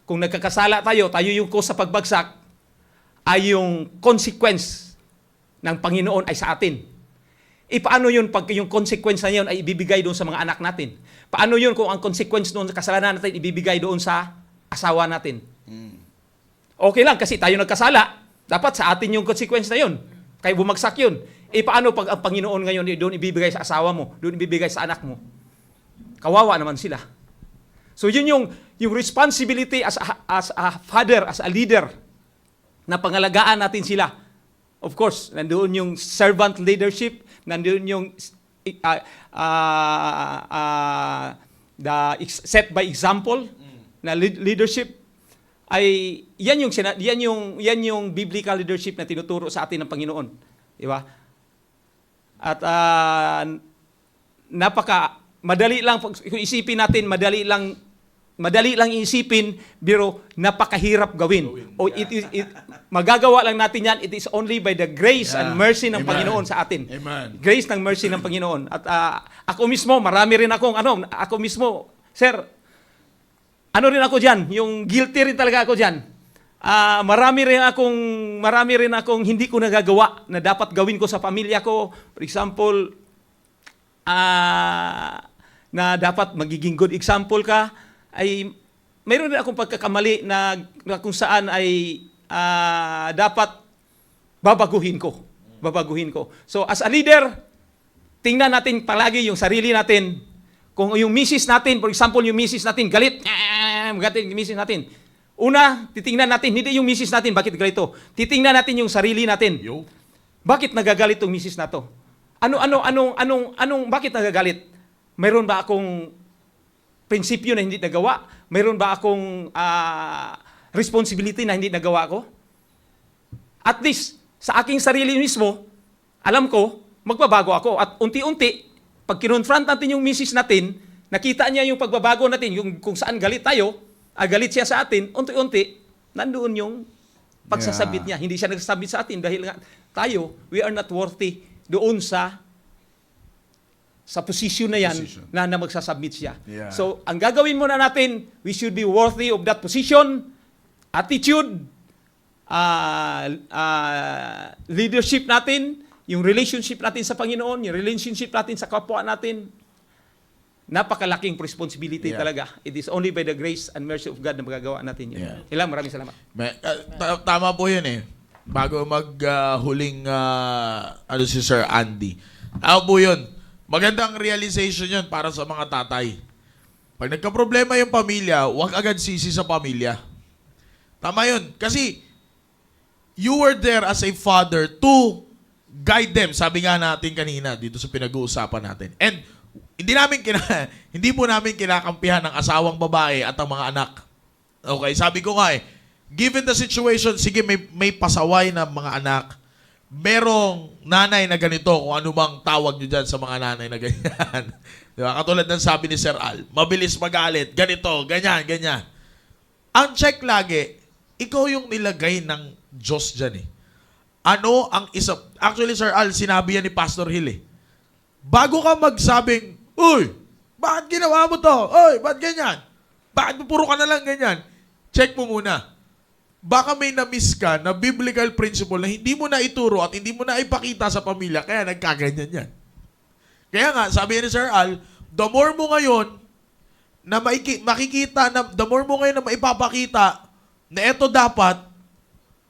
Kung nagkakasala tayo yung cause sa pagbagsak, ay yung consequence ng Panginoon ay sa atin. Paano yun pag yung consequence na yun ay ibibigay doon sa mga anak natin? Paano yun kung ang consequence doon sa kasalanan natin ibibigay doon sa asawa natin? Okay lang, kasi tayo nagkasala, dapat sa atin yung consequence na yun. Kaya bumagsak yun. Paano pag ang Panginoon ngayon doon ibibigay sa asawa mo, doon ibibigay sa anak mo? Kawawa naman sila. So yun yung responsibility as a father, as a leader, na pangalagaan natin sila. Of course, nandoon yung servant leadership, nandoon yung set by example na leadership. Ay yan yung biblical leadership na tinuturo sa atin ng Panginoon, di ba? At madali lang kung isipin natin, madali lang isipin, pero napakahirap gawin. Magagawa lang natin yan, it is only by the grace and mercy ng Panginoon sa atin. Amen. Grace ng mercy ng Panginoon. At ako mismo, sir, rin ako dyan, yung guilty rin talaga ako dyan. Marami rin akong hindi ko nagagawa na dapat gawin ko sa pamilya ko. For example, na dapat magiging good example ka, ay mayroon rin akong pagkakamali na kung saan ay dapat babaguhin ko. So as a leader, tingnan natin palagi yung sarili natin. Kung yung misis natin, for example, yung misis natin galit, yung misis natin. Una, titingnan natin, hindi yung misis natin, bakit galito? Titingnan natin yung sarili natin. Bakit nagagalit yung misis na to? Bakit nagagalit? Mayroon ba akong prinsipyo na hindi nagawa? Mayroon ba akong responsibility na hindi nagawa ko? At least, sa aking sarili mismo, alam ko, magbabago ako. At unti-unti, pag kinonfront natin yung misis natin, nakita niya yung pagbabago natin, yung kung saan galit tayo, galit siya sa atin, unti-unti, nandoon yung pagsasabit niya. Hindi siya nagsasabit sa atin dahil nga tayo, we are not worthy doon sa position na yan na magsasubmit siya. Yeah. So, ang gagawin muna natin, we should be worthy of that position, attitude, leadership natin, yung relationship natin sa Panginoon, yung relationship natin sa kapwa natin. Napakalaking responsibility talaga. It is only by the grace and mercy of God na magagawa natin yun. Yeah. Maraming salamat. Tama po yun eh. Bago maghuling si Sir Andy. Tama po yun. magandang realization yun para sa mga tatay. Pag nagka-problema yung pamilya, huwag agad sisi sa pamilya. Tama yun. Kasi, you were there as a father to guide them. Sabi nga natin kanina dito sa pinag-uusapan natin. And hindi po namin kinakampihan ang asawang babae at ang mga anak. Okay, sabi ko nga given the situation, sige may pasaway na mga anak. Merong nanay na ganito, kung ano bang tawag nyo dyan sa mga nanay na ganyan. Diba? Katulad ng sabi ni Sir Al, mabilis magalit, ganito, ganyan, ganyan. Ang check lagi, ikaw yung nilagay ng Diyos dyan Ano ang isa... Actually, Sir Al, sinabi yan ni Pastor Hill Bago ka magsabing, uy, bakit ginawa mo to? Uy, bakit ganyan? Bakit puro ka na lang ganyan? Check mo muna. Baka may na-miss ka na biblical principle na hindi mo na ituro at hindi mo na ipakita sa pamilya, kaya nagkaganyan yan. Kaya nga, sabi ni Sir Al, the more mo ngayon na makikita, the more mo ngayon na maipapakita na eto dapat,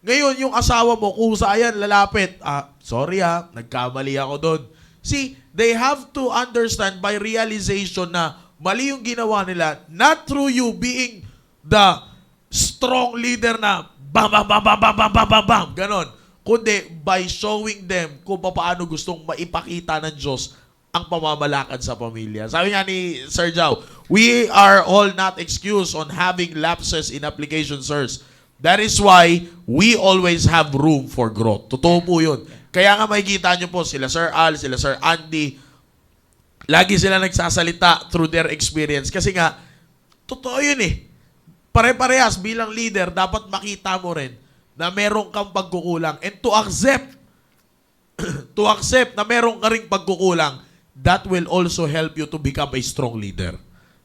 ngayon yung asawa mo, kusa yan, lalapit. Sorry nagkamali ako doon. See, they have to understand by realization na mali yung ginawa nila, not through you being the strong leader na bam, bam, bam, bam, bam, bam, bam, bam, bam, ganon. Kundi by showing them kung paano gustong maipakita ng Diyos ang pamamalakad sa pamilya. Sabi nga ni Sir Jao, we are all not excused on having lapses in application, sirs. That is why we always have room for growth. Totoo po yun. Kaya nga makikita nyo po sila Sir Al, sila Sir Andy, lagi sila nagsasalita through their experience. Kasi nga, totoo yun Pare-parehas bilang leader, dapat makita mo rin na meron kang pagkukulang. And to accept na meron ka ring pagkukulang, that will also help you to become a strong leader.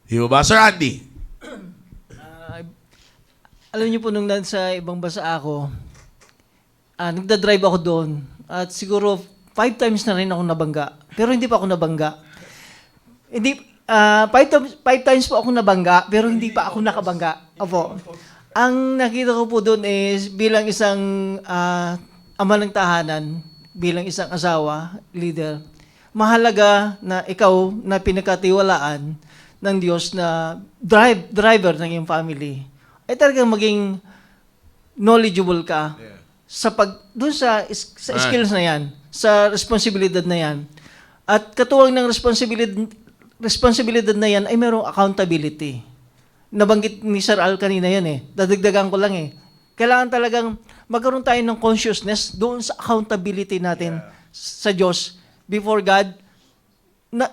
Di ba, Sir Andy? Alam niyo po, nung sa ibang bansa ako, nagda-drive ako doon. At siguro 5 times na rin ako nabangga. Pero hindi pa ako nabangga. Hindi, 5 times po ako nabangga, pero hindi pa ako nakabangga. Opo. Ang nakita ko po doon is bilang isang ama ng tahanan, bilang isang asawa, leader, mahalaga na ikaw na pinagkatiwalaan ng Diyos na driver ng iyong family, ay talagang maging knowledgeable ka doon sa skills na yan, sa responsibilidad na yan. At katuwang ng responsibilidad na yan ay merong accountability. Nabanggit ni Sir Al kanina yan Dadagdagan ko lang Kailangan talagang magkaroon tayo ng consciousness doon sa accountability natin sa Diyos before God,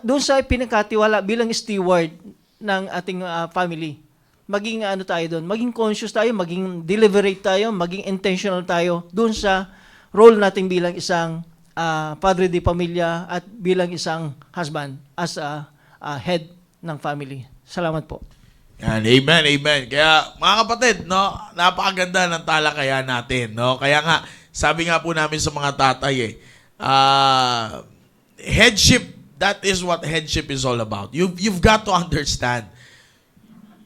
doon sa pinagkatiwala bilang steward ng ating family. Maging tayo doon, maging conscious tayo, maging deliberate tayo, maging intentional tayo doon sa role natin bilang isang padre de pamilya at bilang isang husband as a head ng family. Salamat po. Yan, amen, amen. Kaya mga kapatid, napakaganda ng talakayan natin, Kaya nga, sabi nga po namin sa mga tatay headship, that is what headship is all about. You've got to understand.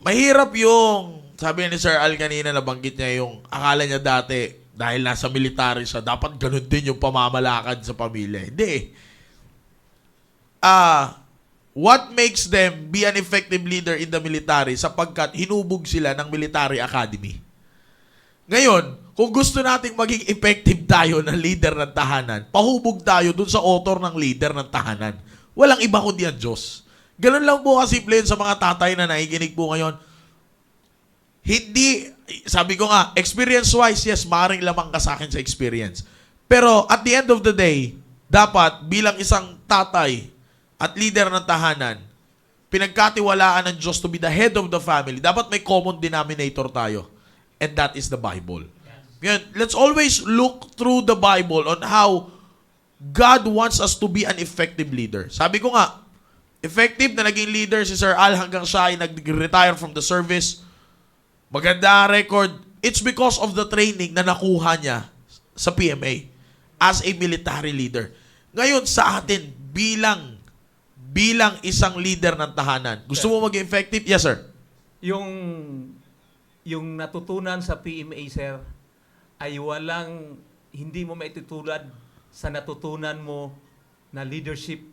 Mahirap yung, sabi ni Sir Al kanina, nabanggit niya yung akala niya dati, dahil nasa military siya, dapat ganun din yung pamamalakad sa pamilya. Hindi what makes them be an effective leader in the military? Sapagkat hinubog sila ng military academy. Ngayon, kung gusto nating maging effective tayo na leader ng tahanan, pahubog tayo dun sa author ng leader ng tahanan. Walang iba kundi ang Diyos. Ganun lang po kasimple sa mga tatay na nakikinig po ngayon. Hindi, sabi ko nga, experience-wise, yes, maaaring lamang ka sa akin sa experience. Pero at the end of the day, dapat bilang isang tatay at leader ng tahanan, pinagkatiwalaan ng Diyos to be the head of the family, dapat may common denominator tayo. And that is the Bible. Yan, let's always look through the Bible on how God wants us to be an effective leader. Sabi ko nga, effective na naging leader si Sir Al hanggang siya ay nag-retire from the service. Maganda ang record. It's because of the training na nakuha niya sa PMA as a military leader. Ngayon sa atin, bilang isang leader ng tahanan, gusto mo maging effective? Yes, sir. Yung natutunan sa PMA, sir, ay hindi mo maitutulad sa natutunan mo na leadership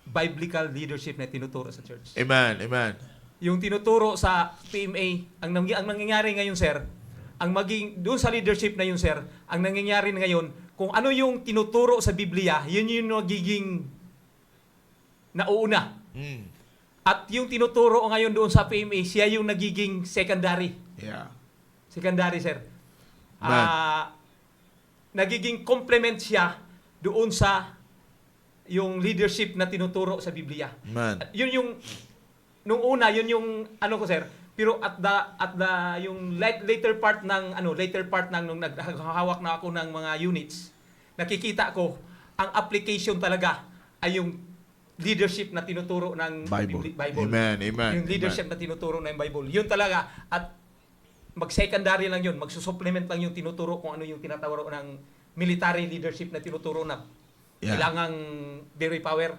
biblical leadership na tinuturo sa church. Amen. Amen. Yung tinuturo sa PMA, ang nangyayari ngayon, sir, doon sa leadership na yun, sir, ang nangyayari ngayon, kung ano yung tinuturo sa Biblia, yun yung nagiging nauuna. Mm. At yung tinuturo ngayon doon sa PMA, siya yung nagiging secondary. Yeah. Secondary, sir. Man. Nagiging complement siya doon sa yung leadership na tinuturo sa Biblia. Man. At yun yung nung una, yun yung ano ko, sir. Pero at the yung later part ng nung naghahawak na ako ng mga units, nakikita ko ang application talaga ay yung leadership na tinuturo ng Bible. Bible. Amen. Amen. Yung leadership na tinuturo ng Bible. Yun talaga. At mag-secondary lang yun. Magsusupplement lang yung tinuturo kung ano yung tinatawag ng military leadership na tinuturo na kailangang very power.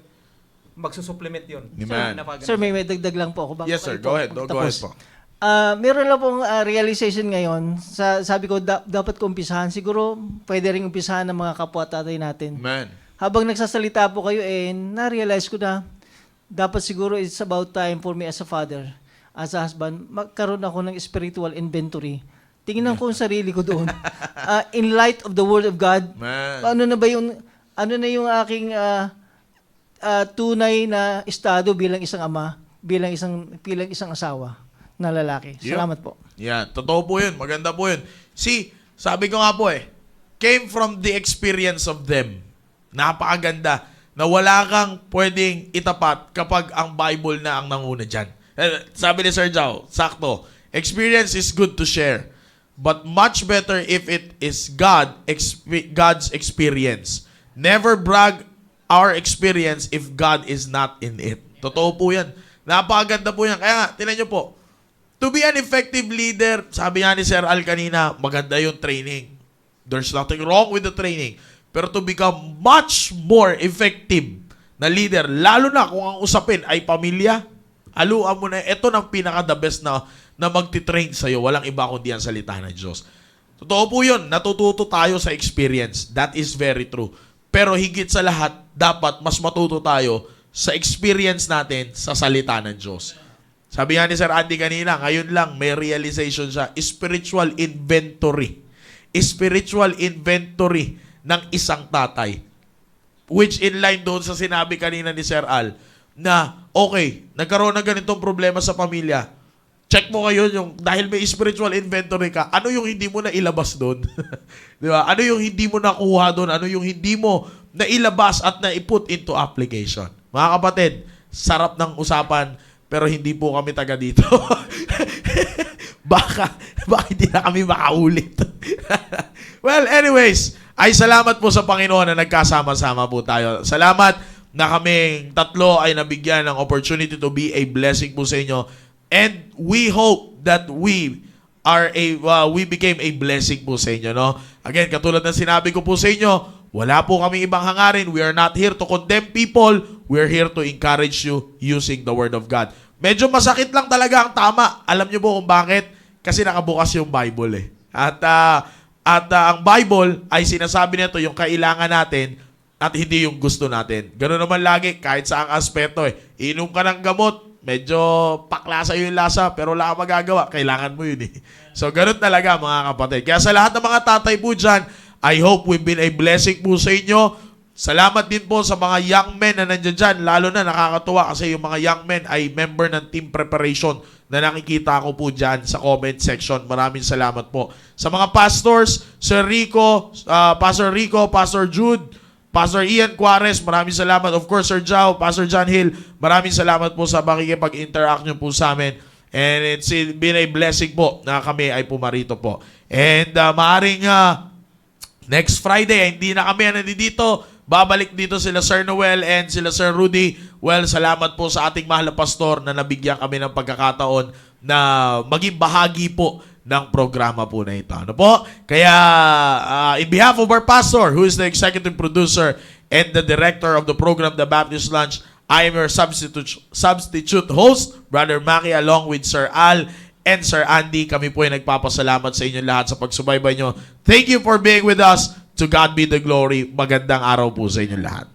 Magsusupplement yun. Amen. Sir, may dagdag lang po ako. Yes, sir. Go ahead. Go ahead po. Meron lang pong realization ngayon. Sabi ko, dapat ko umpisahan. Siguro, pwede rin umpisahan ng mga kapwa tatay natin. Amen. Habang nagsasalita po kayo, na-realize ko na dapat siguro it's about time for me as a father, as a husband, magkaroon ako ng spiritual inventory. Tingnan ko ang sarili ko doon. In light of the Word of God, Man. ano na yung aking tunay na estado bilang isang ama, bilang isang asawa na lalaki. Salamat po. Yeah, totoo po yun. Maganda po yun. See, sabi ko nga po came from the experience of them. Napakaganda na wala kang pwedeng itapat kapag ang Bible na ang nanguna dyan. Sabi ni Sir Jao, sakto, experience is good to share, but much better if it is God's experience. Never brag our experience if God is not in it. Totoo po yan. Napakaganda po yan. Kaya nga, tingnan nyo po, to be an effective leader, sabi nga ni Sir Al kanina, maganda yung training. There's nothing wrong with the training. Pero to become much more effective na leader, lalo na kung ang usapin ay pamilya, haluan mo na, ito ng pinaka-the best na magti-train sa'yo. Walang iba kundi ang salita ng Diyos. Totoo po yun. Natututo tayo sa experience. That is very true. Pero higit sa lahat, dapat mas matuto tayo sa experience natin sa salita ng Diyos. Sabi nga ni Sir Andy kanina, ngayon lang may realization siya, spiritual inventory. Spiritual inventory ng isang tatay. Which in line doon sa sinabi kanina ni Sir Al, na okay, nagkaroon ng ganitong problema sa pamilya. Check mo ngayon yung, dahil may spiritual inventory ka, ano yung hindi mo na ilabas doon? Di ba? Ano yung hindi mo nakuha doon? Ano yung hindi mo na ilabas at na i-put into application? Mga kapatid, sarap ng usapan, pero hindi po kami taga dito. baka hindi na kami makaulit. Well, anyways, ay salamat po sa Panginoon na nagkasama-sama po tayo. Salamat na kaming tatlo ay nabigyan ng opportunity to be a blessing po sa inyo. And we hope that we became a blessing po sa inyo, no? Again, katulad ng sinabi ko po sa inyo, wala po kaming ibang hangarin. We are not here to condemn people. We are here to encourage you using the Word of God. Medyo masakit lang talaga ang tama. Alam niyo po kung bakit? Kasi nakabukas yung Bible At ang Bible ay sinasabi nito yung kailangan natin at hindi yung gusto natin. Ganoon naman lagi kahit sa ang aspeto Inom ka ng gamot, medyo paklasa yung lasa, pero wala kang magagawa. Kailangan mo yun So, ganoon talaga mga kapatid. Kaya sa lahat ng mga tatay po dyan, I hope we've been a blessing po sa inyo. Salamat din po sa mga young men na nandiyan dyan. Lalo na nakakatuwa kasi yung mga young men ay member ng team preparation na nakikita ko po dyan sa comment section. Maraming salamat po. Sa mga pastors, Sir Rico, Pastor Rico, Pastor Jude, Pastor Ian Juarez, maraming salamat. Of course, Sir Jao, Pastor John Hill, maraming salamat po sa makikipag-interact nyo po sa amin. And it's been a blessing po na kami ay pumarito po. And maaring next Friday, hindi na kami nandito. Babalik dito sila Sir Noel and sila Sir Rudy. Well, salamat po sa ating mahal na pastor na nabigyan kami ng pagkakataon na maging bahagi po ng programa po na ito. Ano po? Kaya, in behalf of our pastor, who is the executive producer and the director of the program, The Baptist Lunch, I am your substitute host, Brother Maki, along with Sir Al and Sir Andy. Kami po ay nagpapasalamat sa inyo lahat sa pagsubaybay nyo. Thank you for being with us. To God be the glory. Magandang araw po sa inyo lahat.